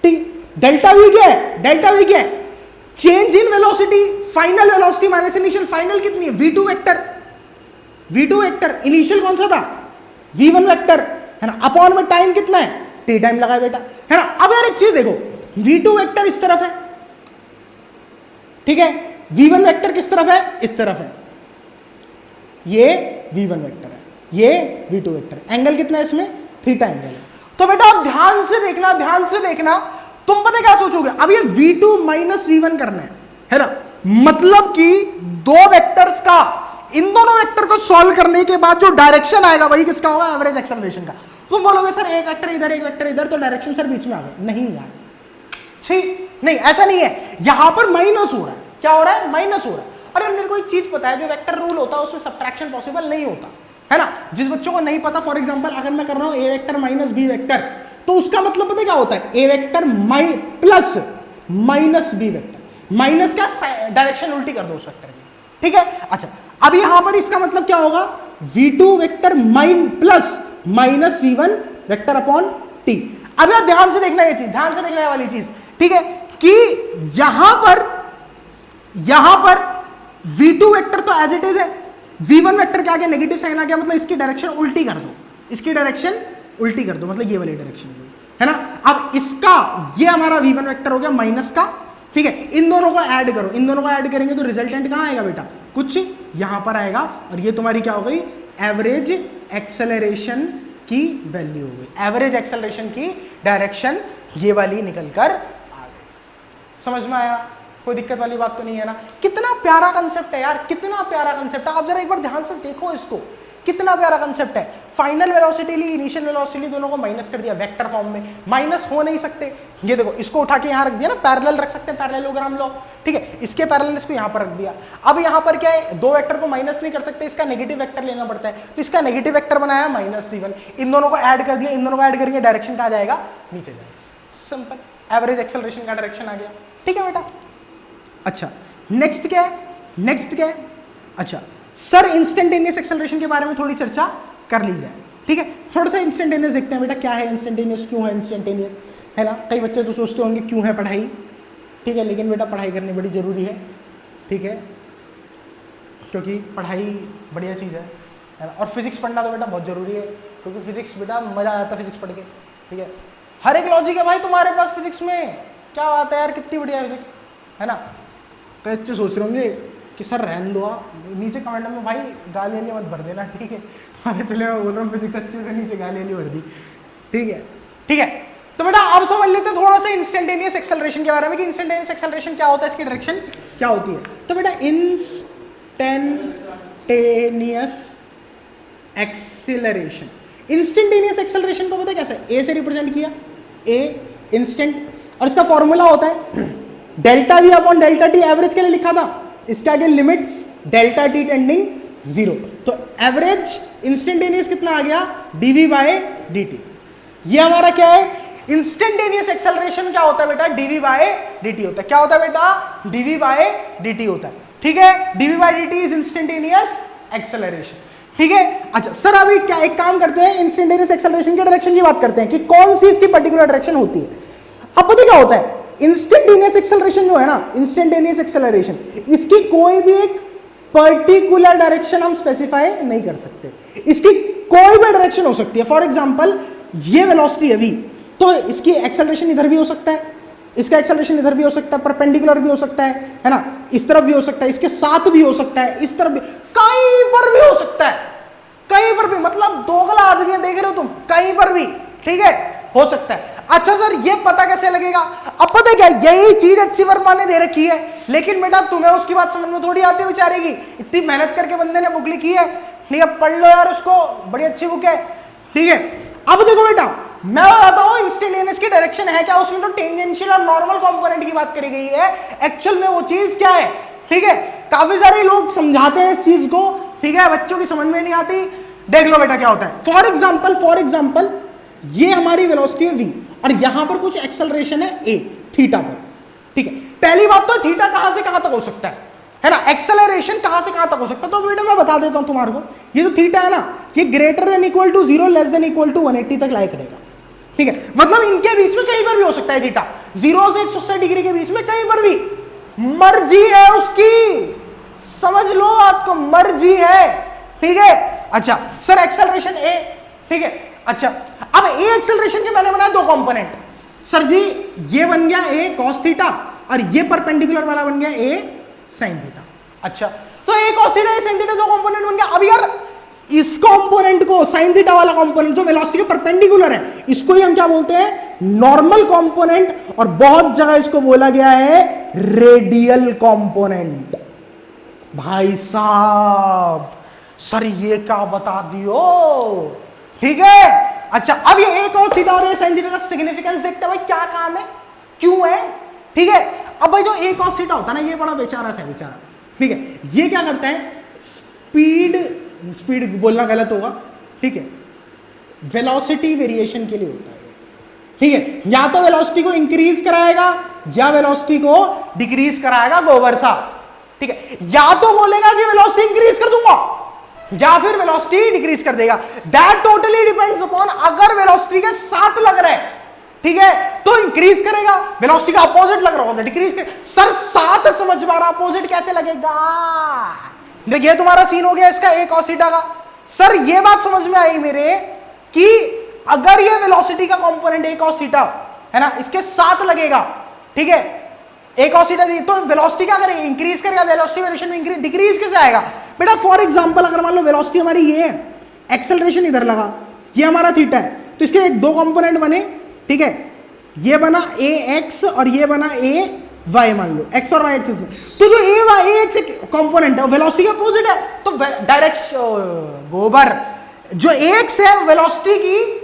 टी। डेल्टा वी क्या है? डेल्टा वी क्या है? Change in velocity, final velocity minus initial. Final कितनी है? v2 vector, v2 vector, initial कौन सा था? v1 वेक्टर, है ना, अपॉन में टाइम कितना है? t टाइम लगा बेटा, है ना। अब यार एक चीज देखो, v2 वेक्टर इस तरफ है, ठीक है, v1 वेक्टर किस तरफ है? इस तरफ है, ये v1 वेक्टर है, ये v2 वेक्टर है। एंगल कितना है इसमें? थीटा एंगल है। तो बेटा आप ध्यान से देखना, ध्यान से देखना, तुम पता क्या सोचोगे? अब ये v2 माइनस v1 करना है ना, मतलब कि दो वेक्टर्स का, इन दोनों वेक्टर को सॉल्व करने के बाद जो डायरेक्शन आएगा वही किसका होगा? एवरेज एक्सेलरेशन का। तुम बोलोगे सर एक वेक्टर इधर एक वेक्टर इधर, तो डायरेक्शन सर बीच में आ गए। नहीं यार, ठीक नहीं, ऐसा नहीं है, यहां पर माइनस हो रहा है। क्या हो रहा है? माइनस हो रहा है। अरे मेरे को एक चीज पता है, जो वेक्टर रूल होता है उसमें सब्ट्रैक्शन पॉसिबल नहीं होता, है ना। जिस बच्चों को नहीं पता, फॉर एग्जांपल अगर मैं कर रहा हूं A vector minus B vector, तो उसका मतलब पता क्या होता है? A vector plus minus B vector, माइनस का डायरेक्शन उल्टी कर दो उस वेक्टर की, ठीक है। अच्छा अब यहां पर इसका मतलब क्या होगा? v2 vector plus minus v1 vector upon t। अब यार ध्यान से देखना ये चीज, ध्यान से देखने वाली चीज, ठीक है, कि यहां पर यहां पर v2 वेक्टर तो एज इट इज है, v1 वेक्टर के आगे नेगेटिव साइन आ गया, मतलब इसकी डायरेक्शन उल्टी कर दो, इसकी डायरेक्शन उल्टी कर दो, मतलब ये वाली डायरेक्शन है ना। अब इसका ये हमारा v1 वेक्टर हो गया माइनस का, ठीक है। इन दोनों को ऐड करो, इन दोनों को ऐड करेंगे तो रिजल्टेंट कहां आएगा बेटा, कुछ यहां पर आएगा, और ये तुम्हारी क्या हो गई, एवरेज एक्सेलरेशन की वैल्यू हो गई। एवरेज एक्सेलरेशन की डायरेक्शन ये वाली निकलकर आ गई। समझ में आया, कोई दिक्कत वाली बात तो नहीं है ना। कितना प्यारा कंसेप्ट है यार, कितना प्यारा कंसेप्ट है। आप जरा एक बार ध्यान से देखो इसको, कितना प्यारा कंसेप्ट है। फाइनल वेलोसिटी ली, इनिशियल वेलोसिटी, दोनों को माइनस कर दिया वेक्टर फॉर्म में। माइनस हो नहीं सकते, ये देखो इसको उठा के यहां रख दिया ना, पैरेलल रख सकते हैं, पैरेललोग्राम लो, ठीक है। इसके पैरेलल इसको यहां पर रख दिया। अब यहां पर क्या है, दो वेक्टर को माइनस नहीं कर सकते, इसका नेगेटिव वेक्टर लेना पड़ता है, तो इसका नेगेटिव वेक्टर बनाया -c1। इन दोनों को ऐड कर दिया, इन दोनों को ऐड करके डायरेक्शन कहां जाएगा, नीचे जाएगा। सिंपल, एवरेज एक्सेलरेशन का डायरेक्शन आ गया, ठीक है बेटा। अच्छा नेक्स्ट क्या है, नेक्स्ट क्या है, अच्छा सर इंस्टेंटेनियस एक्सेलरेशन के बारे में थोड़ी चर्चा कर ली जाए, ठीक है। थोड़ा सा इंस्टेंटेनियस देखते हैं बेटा, क्या है इंस्टेंटेनियस, क्यों है इंस्टेंटेनियस, है ना। कई बच्चे तो सोचते होंगे क्यों है पढ़ाई, ठीक है, लेकिन बेटा पढ़ाई करनी बड़ी जरूरी है, ठीक है, क्योंकि पढ़ाई बढ़िया चीज़ है ना। और फिजिक्स पढ़ना तो बेटा बहुत जरूरी है, क्योंकि फिजिक्स बेटा मजा आ जाता है फिजिक्स पढ़ के, ठीक है। हर एक लॉजिक है भाई तुम्हारे पास फिजिक्स में, क्या बात है यार, कितनी बढ़िया फिजिक्स है ना। कई बच्चे सोच रहे होंगे कि सर रहने दो आप, नीचे कमेंट में भाई गाली वाली मत भर देना, ठीक है। चले मैं बोल रहा हूँ फिजिक्स अच्छे से, नीचे गाली वाली भर दी, ठीक है, ठीक है। तो बेटा अब समझ लेते हैं थोड़ा सा इंस्टेंटेनियस एक्सेलरेशन के बारे में, कि इंस्टेंटेनियस एक्सेलरेशन क्या होता है, इसकी डायरेक्शन क्या होती है। तो बेटा इंस्टेंटेनियस एक्सेलरेशन, इंस्टेंटेनियस एक्सेलरेशन को पता है कैसे, ए से रिप्रेजेंट किया, ए इंस्टेंट, और इसका फॉर्मूला होता है delta we upon delta T, average के लिए लिखा था, इसके आगे लिमिट्स डेल्टा टी टेंडिंग 0, तो एवरेज इंस्टेंटेनियस कितना आ गया, डीवी बाय dt। ये हमारा क्या है, इंस्टेंटेनियस एक्सेलरेशन क्या होता है बेटा, डीवी बाय dt होता है। क्या होता है बेटा, डीवी बाय dt होता है, ठीक है। DV by dt is instantaneous acceleration, ठीक है। अच्छा सर अभी क्या एक काम करते हैं, इंस्टेंटेनियस एक्सेलरेशन की डायरेक्शन की बात करते हैं कि कौन सी इसकी पर्टिकुलर डायरेक्शन होती है। अब पता क्या होता है, इंस्टेंटेनियस एक्सेलरेशन जो है ना, इंस्टेंटेनियस एक्सेलरेशन, इसकी कोई भी एक पर्टिकुलर डायरेक्शन हम स्पेसिफाई नहीं कर सकते, इसकी कोई भी डायरेक्शन हो सकती है। फॉर एग्जांपल ये वेलोसिटी है v, तो इसकी एक्सेलरेशन इधर भी हो सकता है, इसका एक्सेलरेशन इधर भी हो सकता है, परपेंडिकुलर भी हो सकता है ना, इस तरफ भी हो सकता है, इसके साथ भी हो सकता है, इस तरफ भी, कहीं पर भी हो सकता है, कहीं पर भी, मतलब दोगला आदमी देख रहे हो तुम, कहीं पर भी, ठीक है, हो सकता है। अच्छा सर ये पता कैसे लगेगा, अब पता है क्या, यही चीज अच्छी वर्मा ने दे रखी है, लेकिन बेटा तुम्हें उसकी बात समझ में थोड़ी आती है बेचारे की, इतनी मेहनत करके बंदे ने बुक लिखी है, ठीक है, पढ़ लो यार उसको, बड़ी अच्छी बुक है, ठीक है। अब देखो बेटा मैं बताता हूं इंस्टेंटेनियस की डायरेक्शन है क्या, उसमें तो टेंजेंशियल और नॉर्मल कंपोनेंट की बात करी गई है, एक्चुअल में वो चीज क्या है, ठीक है। काफी सारे लोग समझाते हैं इस चीज को, ठीक है, बच्चों की समझ में नहीं आती। देख लो बेटा क्या होता है, फॉर एग्जाम्पल ये हमारी वेलोसिटी है v, और यहां पर कुछ एक्सेलरेशन है a थीटा पर, ठीक है। पहली बात तो थीटा कहां से कहां तक हो सकता है ना, एक्सेलरेशन कहां से कहां तक हो सकता है, तो बेटा मैं बता देता हूं तुम्हारे को, ये जो थीटा है ना, ये greater than equal to 0 less than equal to 180 तक लाई करेगा, ठीक है। मतलब इनके बीच में कहीं पर भी हो सकता है थीटा, 0 से 180 डिग्री के बीच में कहीं पर भी, मर्जी है उसकी, समझ लो आपको, मर्जी है, ठीक है। अच्छा सर एक्सेलरेशन a, ठीक है। अच्छा अब ए एक्सेलरेशन के मैंने बनाया दो कंपोनेंट, सर जी ये बन गया ए कॉस थीटा, और ये परपेंडिकुलर वाला बन गया ए साइन थीटा। अच्छा तो ए कॉस थीटा ए साइन थीटा दो कंपोनेंट बन गया। अब यार इस कंपोनेंट को, साइन थीटा वाला कंपोनेंट जो वेलोसिटी के परपेंडिकुलर है, इसको ही हम क्या बोलते हैं, नॉर्मल कंपोनेंट, और बहुत जगह इसको बोला गया है रेडियल कंपोनेंट। भाई साहब सर ये क्या बता दियो, ठीक है। अच्छा अब ये a cos थीटा और a sin थीटा का सिग्निफिकेंस देखते हैं भाई, क्या काम है, क्यों है, ठीक है। अब भाई जो a cos थीटा होता है ना, ये बड़ा बेचारा सा है बेचारा, ठीक है। ये क्या करता है, स्पीड बोलना गलत होगा, ठीक है, वेलोसिटी वेरिएशन के लिए होता है, ठीक है। या तो वेलोसिटी को इंक्रीज कराएगा या वेलोसिटी को डिक्रीज कराएगा, गोबर सा, ठीक है। या तो बोलेगा कि वेलोसिटी इंक्रीज कर दूंगा या फिर वेलोसिटी डिक्रीज कर देगा, दैट टोटली डिपेंड्स अपॉन, अगर वेलोसिटी के साथ लग रहा है, ठीक है, तो इंक्रीज करेगा, वेलोसिटी का अपोजिट लग रहा होगा डिक्रीज कर। सर साथ बात समझ में आ रहा, अपोजिट कैसे लगेगा? देखिए तुम्हारा सीन हो गया इसका a cos थीटा का। सर ये बात समझ में आई मेरे कि अगर ये वेलोसिटी का कंपोनेंट a cos थीटा है ना, इसके साथ लगेगा, ठीक है, a cos थीटा दी, तो वेलोसिटी क्या करेगा? इंक्रीज करेगा। वेलोसिटी वेरिएशन में इंक्रीज डिक्रीज कैसे आएगा बेटा? फॉर एग्जांपल अगर मान लो वेलोसिटी हमारी ये है, एक्सेलरेशन इधर लगा, ये हमारा थीटा है, तो इसके दो कंपोनेंट बने, ठीक है, ये बना ax और ये बना ay मान लो, x और y एक्सिस में। तो जो ax कंपोनेंट है वेलोसिटी के अपोजिट है, तो डायरेक्शन गोबर जो ax है वेलोसिटी की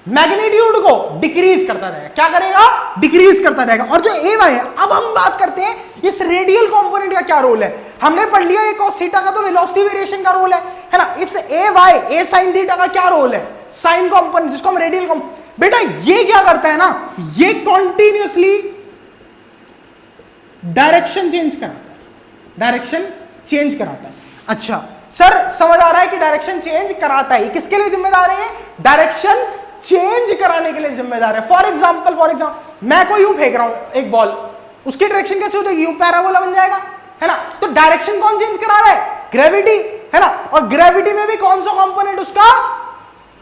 मैग्नीट्यूड को डिक्रीज करता रहेगा। क्या करेगा? डिक्रीज करता रहेगा। और जो ay है, अब हम बात करते हैं इस रेडियल कंपोनेंट का क्या रोल है। हमने पढ़ लिया a cos थीटा का तो वेलोसिटी वेरिएशन का रोल है ना। इस ay a sin थीटा का क्या रोल है? साइन कंपोनेंट, जिसको हम रेडियल बेटा ये क्या करता है ना, ये कॉन्टिन्यूसली डायरेक्शन चेंज कराता है, डायरेक्शन चेंज कराता है। अच्छा सर समझ आ रहा है कि डायरेक्शन चेंज कराता है, किसके लिए जिम्मेदार है? डायरेक्शन चेंज कराने के लिए जिम्मेदार है। फॉर एग्जाम्पल मैं कोई यूं फेंक रहा हूं एक बॉल, उसकी डायरेक्शन कैसे हो जाएगी? यूं पैराबोला बन जाएगा, है ना। तो डायरेक्शन कौन चेंज करा रहा है? ग्रेविटी, है ना। और ग्रेविटी में भी कौन सा कंपोनेंट उसका?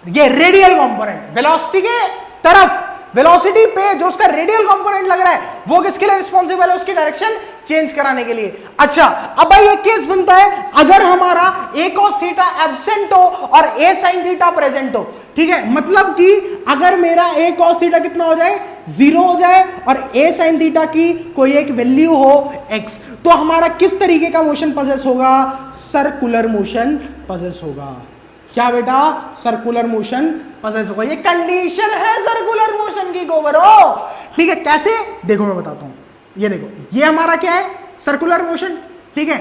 ये रेडियल कंपोनेंट। वेलोसिटी के तरफ, वेलोसिटी पे जो उसका रेडियल कंपोनेंट लग रहा है, वो किसके लिए रिस्पॉन्सिबल है? उसकी डायरेक्शन चेंज कराने के लिए। अच्छा अब भाई एक केस बनता है, अगर हमारा a cos थीटा एब्सेंट हो और a sin थीटा प्रेजेंट हो, ठीक है, मतलब कि अगर मेरा a cos थीटा कितना हो जाए? 0 हो जाए और a sin थीटा की कोई एक वैल्यू हो x, तो हमारा किस तरीके का मोशन पजेस होगा? सर्कुलर मोशन पजेस होगा। क्या बेटा? सर्कुलर मोशन पजेस होगा। ये कंडीशन है सर्कुलर मोशन की गोबरो, ठीक है। कैसे? देखो मैं बताता हूं। ये देखो, ये हमारा क्या है? सर्कुलर मोशन, ठीक है।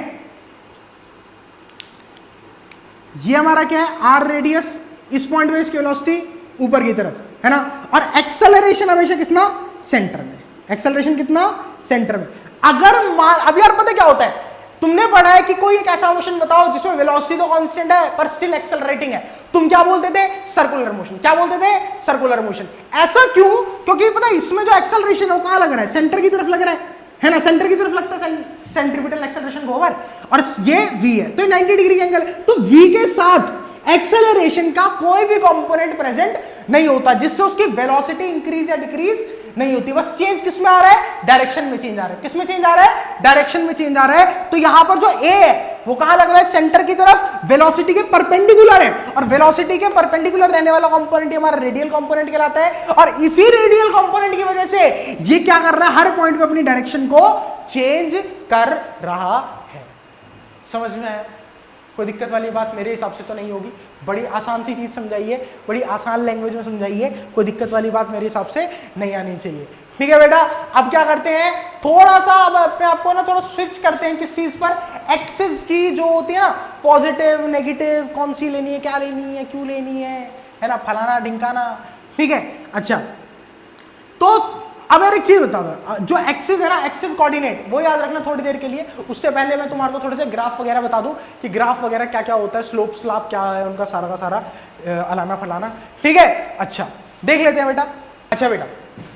ये हमारा क्या है? आर रेडियस, इस पॉइंट में इसकी वेलोसिटी ऊपर की तरफ, है ना। और एक्सेलरेशन हमेशा कितना? सेंटर में। एक्सेलरेशन कितना? सेंटर में। अगर अब यार पता क्या होता है, तुमने पढ़ा है कि कोई एक ऐसा मोशन बताओ जिसमें वेलोसिटी तो कांस्टेंट है पर स्टिल एक्सेलरेटिंग है, तुम क्या बोलते थे? Circular motion. क्या बोलते थे? Circular motion. ऐसा क्यों? क्योंकि पता है इसमें जो एक्सेलरेशन है वो कहां लग रहा है? सेंटर की तरफ लग रहा है ना। सेंटर की तरफ लगता है सेंट्रीपिटल एक्सेलरेशन को ओवर, और ये v है, तो 90 डिग्री का एंगल है। तो v के साथ एक्सेलरेशन का कोई भी कंपोनेंट प्रेजेंट नहीं होता, जिससे उसकी वेलोसिटी इंक्रीज या डिक्रीज नहीं होती। बस चेंज किस में आ रहा है? डायरेक्शन में चेंज आ रहा है। किस में चेंज आ रहा है? डायरेक्शन में चेंज आ रहा है। तो यहां पर जो a है वो कहां लग रहा है? सेंटर की तरफ, वेलोसिटी के परपेंडिकुलर है, और वेलोसिटी के परपेंडिकुलर रहने वाला कंपोनेंट हमारा रेडियल कंपोनेंट कहलाता है। और इसी रेडियल कंपोनेंट की वजह से ये क्या कर रहा है? हर पॉइंट पे अपनी डायरेक्शन को चेंज कर रहा है। समझ में आया? कोई दिक्कत वाली बात मेरे हिसाब से तो नहीं होगी। बड़ी आसान सी चीज समझाइए, बड़ी आसान लैंग्वेज में समझाइए, कोई दिक्कत वाली बात मेरे हिसाब से नहीं आनी चाहिए। ठीक है बेटा, अब क्या करते हैं, थोड़ा सा अब अपने आपको ना थोड़ा स्विच करते हैं किस चीज पर? एक्सिस की जो होती है ना, पॉजिटिव नेगेटिव, कौन सी लेनी है, क्या लेनी है, क्यों लेनी है ना, फलाना ढिंकाना। ठीक है, अच्छा तो अब यार एक चीज बता दो, जो एक्सिस है ना, एक्सिस कोऑर्डिनेट, वो याद रखना थोड़ी देर के लिए। उससे पहले मैं तुम्हारे को थोड़े से ग्राफ वगैरह बता दूं कि ग्राफ वगैरह क्या क्या होता है, स्लोप स्लाप क्या है उनका, सारा का सारा अलाना फलाना। ठीक है, अच्छा देख लेते हैं बेटा। अच्छा बेटा,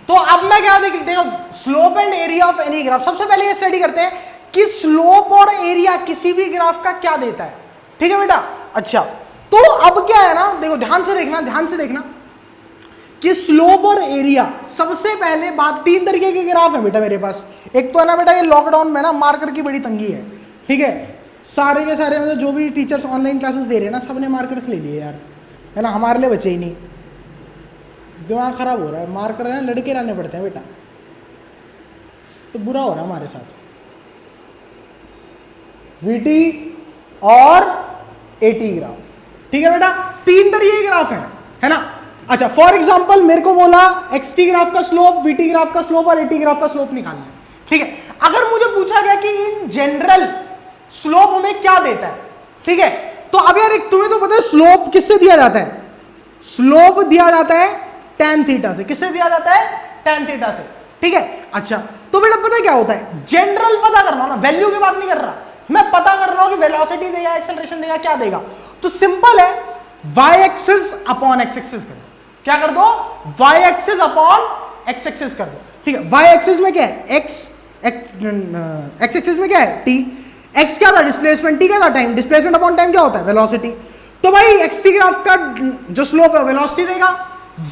तो अब मैं क्या देखो, slope and area of any graph, सबसे पहले ये स्टडी करते हैं कि स्लोप और एरिया किसी भी ग्राफ का क्या देता है। ठीक है बेटा, अच्छा तो अब क्या है ना, देखो ध्यान से देखना, ध्यान से देखना कि स्लोप और एरिया, सबसे पहले बात, तीन तरीके के ग्राफ है बेटा मेरे पास। एक तो है ना बेटा, ये लॉकडाउन में ना मार्कर की बड़ी तंगी है। ठीक है, सारे के सारे मतलब जो भी टीचर्स ऑनलाइन क्लासेस दे रहे हैं ना, सबने मार्कर्स ले लिए यार, है ना, हमारे लिए बचे ही नहीं। दिमाग खराब हो रहा है, मार्कर है ना लड़के लाने पड़ते हैं बेटा, तो बुरा हो रहा है हमारे साथ। वीटी और एटी ग्राफ, ठीक है बेटा, तीन तरीके के ग्राफ है ना। अच्छा फॉर एग्जांपल मेरे को बोला एक्सटी ग्राफ का स्लोप, वीटी ग्राफ का स्लोप और एटी ग्राफ का स्लोप निकालना है। ठीक है, अगर मुझे पूछा गया कि इन जनरल स्लोप हमें क्या देता है, ठीक है, तो अब यार तुम्हें तो पता है स्लोप किससे दिया जाता है? स्लोप दिया जाता है tan थीटा से। किससे दिया जाता है? tan थीटा से। ठीक है, अच्छा तो बेटा पता क्या होता है, जनरल पता करना ना, वैल्यू की बात नहीं कर रहा मैं, पता कर रहा हूं कि वेलोसिटी देगा, एक्सेलरेशन देगा, क्या देगा। तो सिंपल है, y axis upon x axis कर दो। क्या कर दो? y axis upon x axis कर दो। ठीक है, y एक्सिस में क्या है? x एक्स एक्सिस में क्या है टी, एक्स क्या था डिस्प्लेसमेंट, टी क्या था टाइम, डिस्प्लेसमेंट अपॉन टाइम क्या होता है वेलोसिटी। तो भाई एक्स टी ग्राफ का जो स्लोप है वेलोसिटी देगा,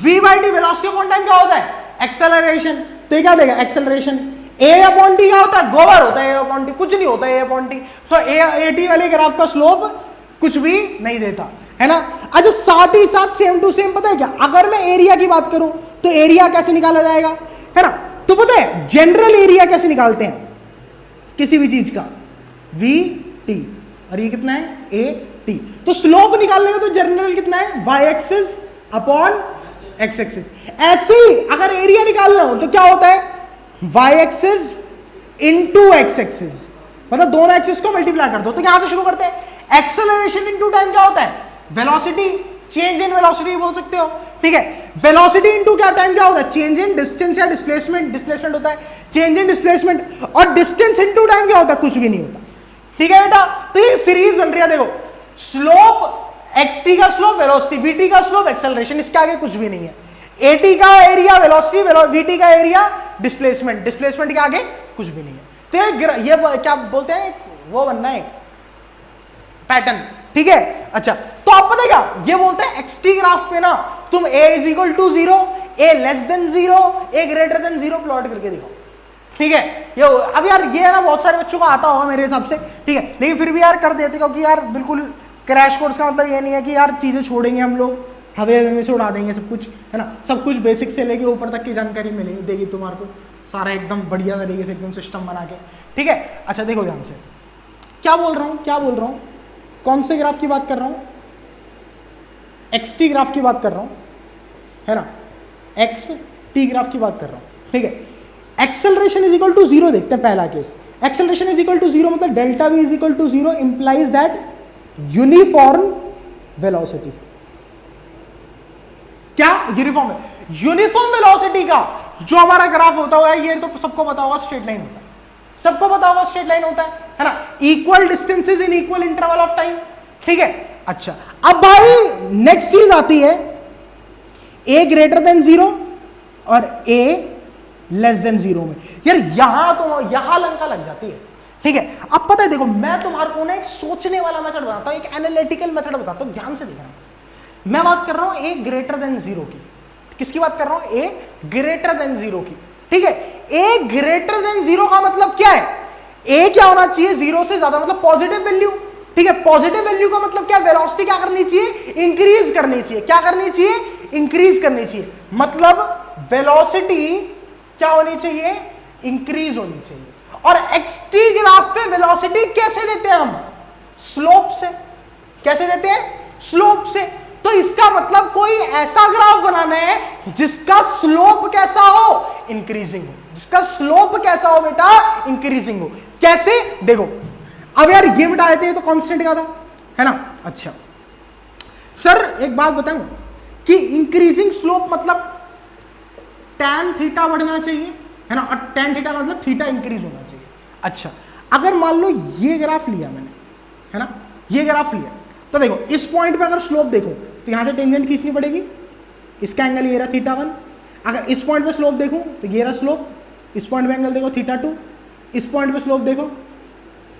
v by T velocity upon time क्या होता है एक्सेलरेशन, तो ये क्या देगा एक्सेलरेशन। a अपॉन टी क्या होता है गोबर होता है, a अपॉन टी कुछ नहीं होता है a अपॉन टी, तो ए टी वाले ग्राफ का स्लोप कुछ भी नहीं देता है ना। अच्छा साथ ही साथ सेम टू सेम पता है क्या, अगर मैं एरिया की बात करूं तो एरिया कैसे निकाला जाएगा है ना, तो पता है जनरल एरिया कैसे निकालते हैं किसी भी चीज का, वी टी, और ये कितना है ए टी। तो स्लोप निकालने का तो जनरल कितना है Y axis upon X axis. ऐसे ही अगर एरिया निकालना हो तो क्या होता है Y axis into X axis, मतलब दोनों एक्सिस को मल्टीप्लाई कर दो। तो यहां से शुरू करते हैं, एक्सेलरेशन इंटू टाइम क्या होता है वेलोसिटी, चेंज इन वेलोसिटी बोल सकते हो, ठीक है। वेलोसिटी इंटू क्या टाइम क्या होता है चेंज इन डिस्टेंस या डिस्प्लेसमेंट, डिस्प्लेसमेंट होता है चेंज इन डिस्प्लेसमेंट, और डिस्टेंस इंटू टाइम क्या होता है कुछ भी नहीं होता, ठीक है बेटा। तो ये सीरीज बन रही है, देखो स्लोप एक्स टी का स्लोप वेलोसिटी, वी टी का स्लोप एक्सेलरेशन, इसके आगे कुछ भी नहीं है। ए टी का एरिया वेलोसिटी, वी टी का एरिया डिस्प्लेसमेंट, डिस्प्लेसमेंट के आगे कुछ भी नहीं है। तो ये क्या बोलते हैं वो बनना है पैटर्न, ठीक है। अच्छा तो आप पता क्या ये बोलते हैं एक्स टी ग्राफ पे ना तुम a is equal to 0, a less than 0, a greater than 0 plot करके दिखाओ, ठीक है। ये अब यार ये है ना बहुत सारे बच्चों को आता होगा मेरे हिसाब से, ठीक है, लेकिन फिर भी यार कर देते क्योंकि यार बिल्कुल क्रैश कोर्स का मतलब ये नहीं है कि यार चीजें छोड़ेंगे हम लोग हवे में से उड़ा देंगे सब कुछ, है ना। सब कुछ बेसिक से लेके ऊपर तक की जानकारी मिलेगी देगी तुम्हारे को सारा एकदम बढ़िया तरीके से एकदम सिस्टम बना के, ठीक है। अच्छा देखो ध्यान से क्या बोल रहा हूं, कौन से ग्राफ की बात कर रहा हूं, एक्स टी ग्राफ की बात कर रहा हूं, है ना, एक्स टी ग्राफ की बात कर रहा हूं, ठीक है। एक्सेलरेशन इज इक्वल टू 0 देखते हैं पहला case, acceleration is equal to 0 मतलब delta V is equal to 0 implies that uniform velocity, क्या यूनिफॉर्म है, यूनिफॉर्म वेलोसिटी का जो हमारा ग्राफ होता है ये तो सबको पता होगा स्ट्रेट लाइन होता है, सबको पता होगा स्ट्रेट लाइन होता है ना, equal distances in equal interval of time, ठीक है। अच्छा अब भाई नेक्स्ट चीज आती है a ग्रेटर देन 0 और a लेस देन 0 में, यार यहां लंका लग जाती है, ठीक है। अब पता है देखो मैं तुम्हारे को ना एक सोचने वाला मेथड बताता हूं, एक एनालिटिकल मेथड बताता हूं, ध्यान से देखना। मैं बात कर रहा हूं a ग्रेटर देन 0 की, किसकी बात कर रहा हूं a ग्रेटर देन 0 की, ठीक है। a ग्रेटर देन 0 का मतलब क्या है, a क्या होना चाहिए 0 से ज्यादा, मतलब पॉजिटिव वैल्यू, ठीक है। पॉजिटिव वैल्यू का मतलब क्या, वेलोसिटी क्या करनी चाहिए इंक्रीज करनी चाहिए, क्या करनी चाहिए इंक्रीज करनी चाहिए, मतलब वेलोसिटी क्या होनी चाहिए इंक्रीज होनी चाहिए। और एक्सटी ग्राफ पे वेलोसिटी कैसे देते हैं हम, स्लोप से, कैसे देते हैं स्लोप से। तो इसका मतलब कोई ऐसा ग्राफ बनाना है जिसका स्लोप कैसा हो इंक्रीजिंग हो, जिसका स्लोप कैसा हो बेटा इंक्रीजिंग हो। कैसे देखो, अब यार ये बिठा देते हैं तो कांस्टेंट क्या था, है ना। अच्छा सर एक बात बताऊं कि इंक्रीजिंग स्लोप मतलब tan थीटा बढ़ना चाहिए, है ना, और tan थीटा का मतलब थीटा इंक्रीज होना चाहिए। अच्छा अगर मान लो ये ग्राफ लिया मैंने, है ना, ये ग्राफ लिया, तो देखो इस पॉइंट पे अगर स्लोप देखो तो यहां से टेंजेंट खींचनी पड़ेगी, इसका एंगल ये रहा θ1। अगर इस पॉइंट पे स्लोप देखो तो ये रहा स्लोप, इस पॉइंट पे एंगल देखो θ2, इस पॉइंट पे स्लोप देखो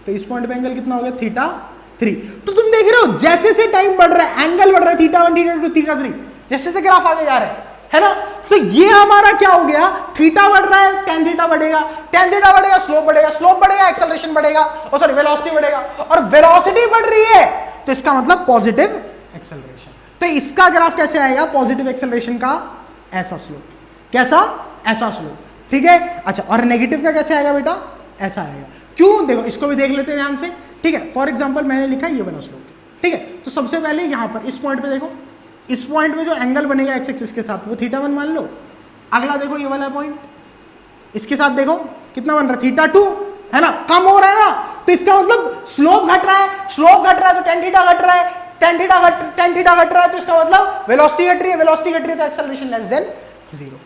तो इस पॉइंट पे एंगल कितना हो गया θ3। तो तुम देख रहे हो जैसे जैसे टाइम बढ़ रहा है एंगल बढ़ रहा है θ1 θ2 θ3, जैसे जैसे ग्राफ आगे जा रहा है ना। तो ये हमारा क्या हो गया, थीटा बढ़ रहा है tan थीटा बढ़ेगा, tan थीटा बढ़ेगा स्लोप बढ़ेगा, स्लोप बढ़ेगा एक्सेलरेशन बढ़ेगा, और सॉरी वेलोसिटी बढ़ेगा, और वेलोसिटी बढ़ रही है तो इसका मतलब पॉजिटिव एक्सेलरेशन। तो इसका ग्राफ कैसे आएगा पॉजिटिव एक्सेलरेशन का, ऐसा स्लोप, कैसा ऐसा स्लोप, ठीक है। अच्छा और नेगेटिव का कैसे आएगा बेटा, ऐसा आएगा। क्यों, देखो इसको भी देख लेते हैं ध्यान से, ठीक है। फॉर एग्जांपल मैंने लिखा ये वाला स्लोप, ठीक है। तो सबसे पहले यहां पर इस पॉइंट पे देखो, इस पॉइंट पे जो एंगल बनेगा एक्स एक्सिस के साथ वो θ1 मान लो। अगला देखो ये वाला पॉइंट, इसके साथ देखो कितना बन रहा है θ2, है ना, कम हो रहा है ना, तो इसका मतलब स्लोप घट रहा है, स्लोप घट रहा है तो tan थीटा घट रहा है, tan थीटा घट रहा है तो इसका मतलब वेलोसिटी घट रही है, वेलोसिटी घट रही है तो एक्सेलरेशन लेस देन 0।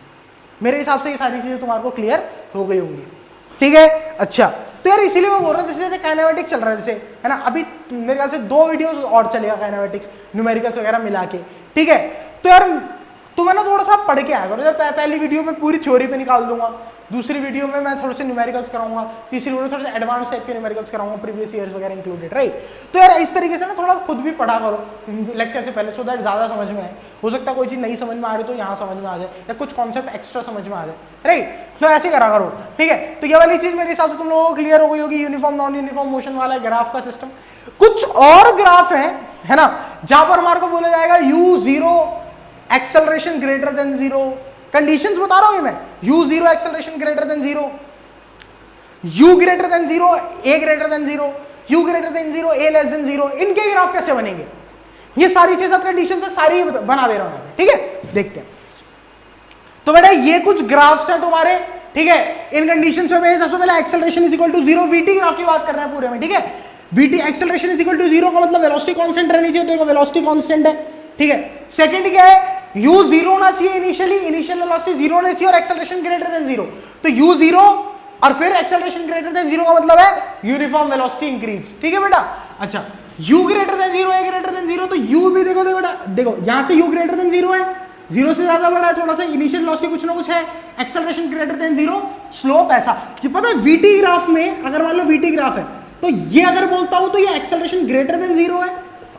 मेरे हिसाब से ये सारी चीजें तुम्हारे को क्लियर हो गई होंगी, ठीक है। अच्छा तो यार इसीलिए मैं बोल रहा हूँ जैसे जैसे काइनेमेटिक्स चल रहा है, जैसे है ना, अभी मेरे ख्याल से 2 वीडियोस और चलेगा काइनेमेटिक्स न्यूमेरिकल्स वगैरह मिला के, ठीक है। तो यार तो मैं ना थोड़ा सा पढ़ के आया करो। जब पहली वीडियो में पूरी थ्योरी पे निकाल दूंगा, दूसरी वीडियो में मैं थोड़े से न्यूमेरिकल्स कराऊंगा, तीसरी वीडियो में थोड़े से एडवांस टाइप के न्यूमेरिकल्स कराऊंगा, प्रीवियस ईयर्स वगैरह इंक्लूडेड, राइट। तो यार इस तरीके से ना थोड़ा खुद भी पढ़ा करो लेक्चर से पहले, सो दैट ज्यादा समझ में आए। हो सकता है कोई चीज नहीं समझ में आ रही तो यहाँ समझ में आ जाए, या कुछ कॉन्सेप्ट एक्स्ट्रा समझ में आ जाए, राइट। तो ऐसे करा करो, ठीक है। तो ये वाली चीज मेरे हिसाब से तुम लोगों को क्लियर हो गई होगी, यूनिफॉर्म नॉन यूनिफॉर्म मोशन वाला ग्राफ का सिस्टम। कुछ और ग्राफ है ना, जहां पर हमारे को बोला जाएगा u0 acceleration greater than 0, conditions बता रहा हूं मैं, u0 acceleration greater than 0, u greater than 0, a greater than 0, u greater than 0, a less than 0, इनके ग्राफ कैसे बनेंगे? ये सारी 6-7 कंडीशंस है, सारी बना दे रहा हूं, ठीक है। देखते हैं। तो बेटा ये कुछ ग्राफ्स हैं तुम्हारे, ठीक है। इन कंडीशंस में सबसे पहले acceleration is equal to 0, vt graph की बात कर रहे हैं पूरे में, ठीक है। vt acceleration is equal to 0 का मतलब वेलोसिटी कांस्टेंट रहनी चाहिए, तो वेलोसिटी कांस्टेंट है, ठीक है। सेकंड क्या है, u0 होना चाहिए इनिशियल वेलोसिटी 0 होनी चाहिए और एक्सेलरेशन ग्रेटर देन 0। तो u0 और फिर एक्सेलरेशन ग्रेटर देन 0 का मतलब है यूनिफॉर्म वेलोसिटी इंक्रीज, ठीक है बेटा। अच्छा, u greater than 0, a greater than 0, तो u भी देखो बेटा, देखो यहां से u ग्रेटर देन 0 है, 0 से ज्यादा बड़ा है थोड़ा सा, इनिशियल वेलोसिटी कुछ ना कुछ है, एक्सेलरेशन ग्रेटर देन 0, स्लोप ऐसा। ये पता है vt ग्राफ में, अगर मान लो vt ग्राफ है, तो ये अगर बोलता हूं तो ये एक्सेलरेशन ग्रेटर देन 0 है,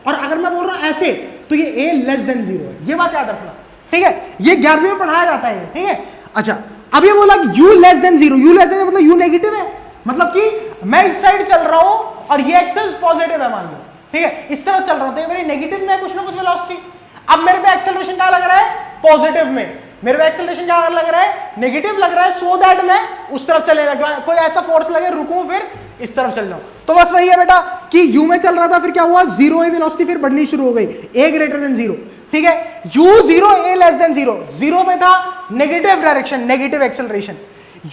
और अगर मैं बोल रहा हूं ऐसे तो ये a लेस देन 0 है। ये बात याद रखना, ठीक है। ये 11वीं में पढ़ाया जाता है, ठीक है। अच्छा, अब ये बोला u less than 0, u less than मतलब u नेगेटिव है, मतलब कि मैं इस साइड चल रहा हूं और ये एक्सेस पॉजिटिव है मान लो, ठीक है, इस तरह चल रहा हूं, तो ये मेरी नेगेटिव में कुछ ना कुछ वेलोसिटी। अब मेरे पे एक्सेलरेशन क्या लग रहा है, पॉजिटिव में, मेरे पे एक्सेलरेशन क्या लग रहा है, नेगेटिव लग रहा है, सो दैट मैं उस तरफ चले लगा, कोई ऐसा फोर्स लगे रुकूं फिर इस तरफ चल जाऊं। तो बस वही है बेटा कि u में चल रहा था, फिर क्या हुआ, 0 है वेलोसिटी, फिर बढ़नी शुरू हो गई, a ग्रेटर देन 0, ठीक है। u0 a लेस देन 0, 0 में था negative direction, negative acceleration,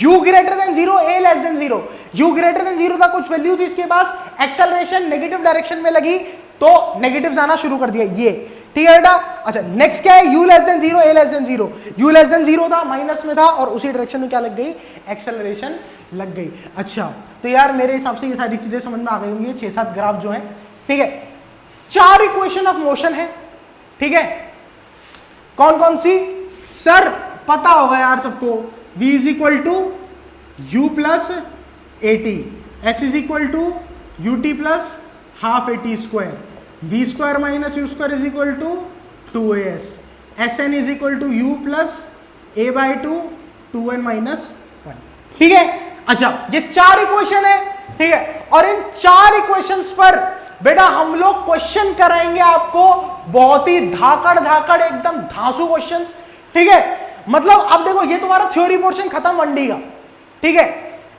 u greater than 0, a less than 0, u greater than 0 था, कुछ वैल्यू थी इसके पास, एक्सेलरेशन नेगेटिव डायरेक्शन में लगी तो नेगेटिव जाना शुरू कर दिया, ये, ठीक है बेटा। अच्छा, नेक्स्ट क्या है, u less than 0, a less than 0, u less than 0 था, माइनस में था, और उसी डायरेक्शन में क्या लग गई, एक्सेलरेशन लग गई। अच्छा, तो यार मेरे हिसाब से ये सारी चीजें समझ में आ गई होंगी, 6-7 ग्राफ जो है, ठीक है। 4 इक्वेशन ऑफ मोशन है, ठीक है। कौन कौन सी सर, पता होगा यार सबको, v is equal to u plus at, s is equal to ut plus half at square, v square minus u square is equal to 2as, sn is equal to u plus a by 2 2n minus 1, ठीक है। अच्छा, ये 4 इक्वेशन है, ठीक है। और इन 4 इक्वेशंस पर बेटा हम लोग क्वेश्चन कराएंगे आपको, बहुत ही धाकड़ एकदम धांसू क्वेश्चंस, ठीक है। मतलब अब देखो, ये तुम्हारा थ्योरी पोर्शन खत्म 1D का, ठीक है।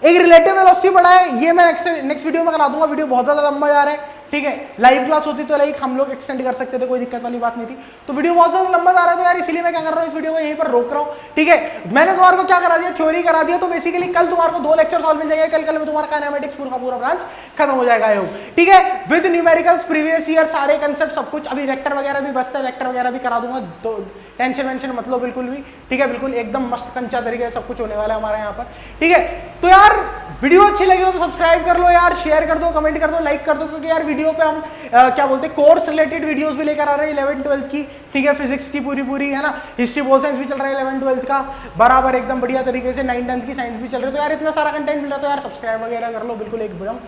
एक रिलेटिव वेलोसिटी पढ़ा है, ये मैं नेक्स्ट वीडियो में करा दूंगा, वीडियो बहुत ज्यादा लंबा जा रहा है, ठीक है। लाइव क्लास होती तो लाइक हम लोग एक्सटेंड कर सकते थे, कोई दिक्कत वाली बात नहीं थी। तो वीडियो बहुत ज्यादा लंबा जा रहा है, तो यार इसलिए मैं क्या कर रहा हूँ, इस वीडियो को यहीं पर रोक रहा हूँ, ठीक है। मैंने तुम्हारे को क्या करा दिया, थ्योरी करा दिया, तो बेसिकली कल तुम्हारे को 2 लेक्चर सॉल्व मिल जाएगा, कल में तुम्हारा काइनेमेटिक्स पूरा का पूरा ब्रांच खत्म हो जाएगा, ठीक है। विद न्यूमेरिकल्स, प्रीवियस ईयर, सारे कंसेप्ट सब कुछ, अभी वेक्टर वगैरह भी बचता है, वेक्टर वगैरह भी करा दूंगा, तो टेंशन वेंशन मतलब बिल्कुल भी, ठीक है। बिल्कुल एकदम मस्त कंचा तरीके से सब कुछ होने वाला है हमारे यहाँ पर, ठीक है। तो यार वीडियो अच्छी लगी हो तो सब्सक्राइब कर लो यार, शेयर कर दो, कमेंट कर दो, लाइक कर दो, क्योंकि यार वीडियो पे हम क्या बोलते हैं, कोर्स रिलेटेड वीडियोस भी लेकर आ रहे हैं 11th-12th की, ठीक है। फिजिक्स की पूरी है ना, हिस्ट्री पोल साइंस भी चल रहा है 11th-12th का बराबर एकदम बढ़िया तरीके से, 9th-10th की साइंस भी चल रही है। तो यार इतना सारा कंटेंट मिल रहा है, तो यार सब्सक्राइब वगैरह कर लो, बिल्कुल एकदम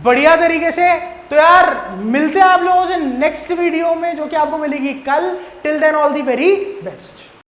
बढ़िया तरीके से। तो यार मिलते हैं आप लोगों से नेक्स्ट वीडियो में, जो कि आपको मिलेगी कल। Till then all the very best.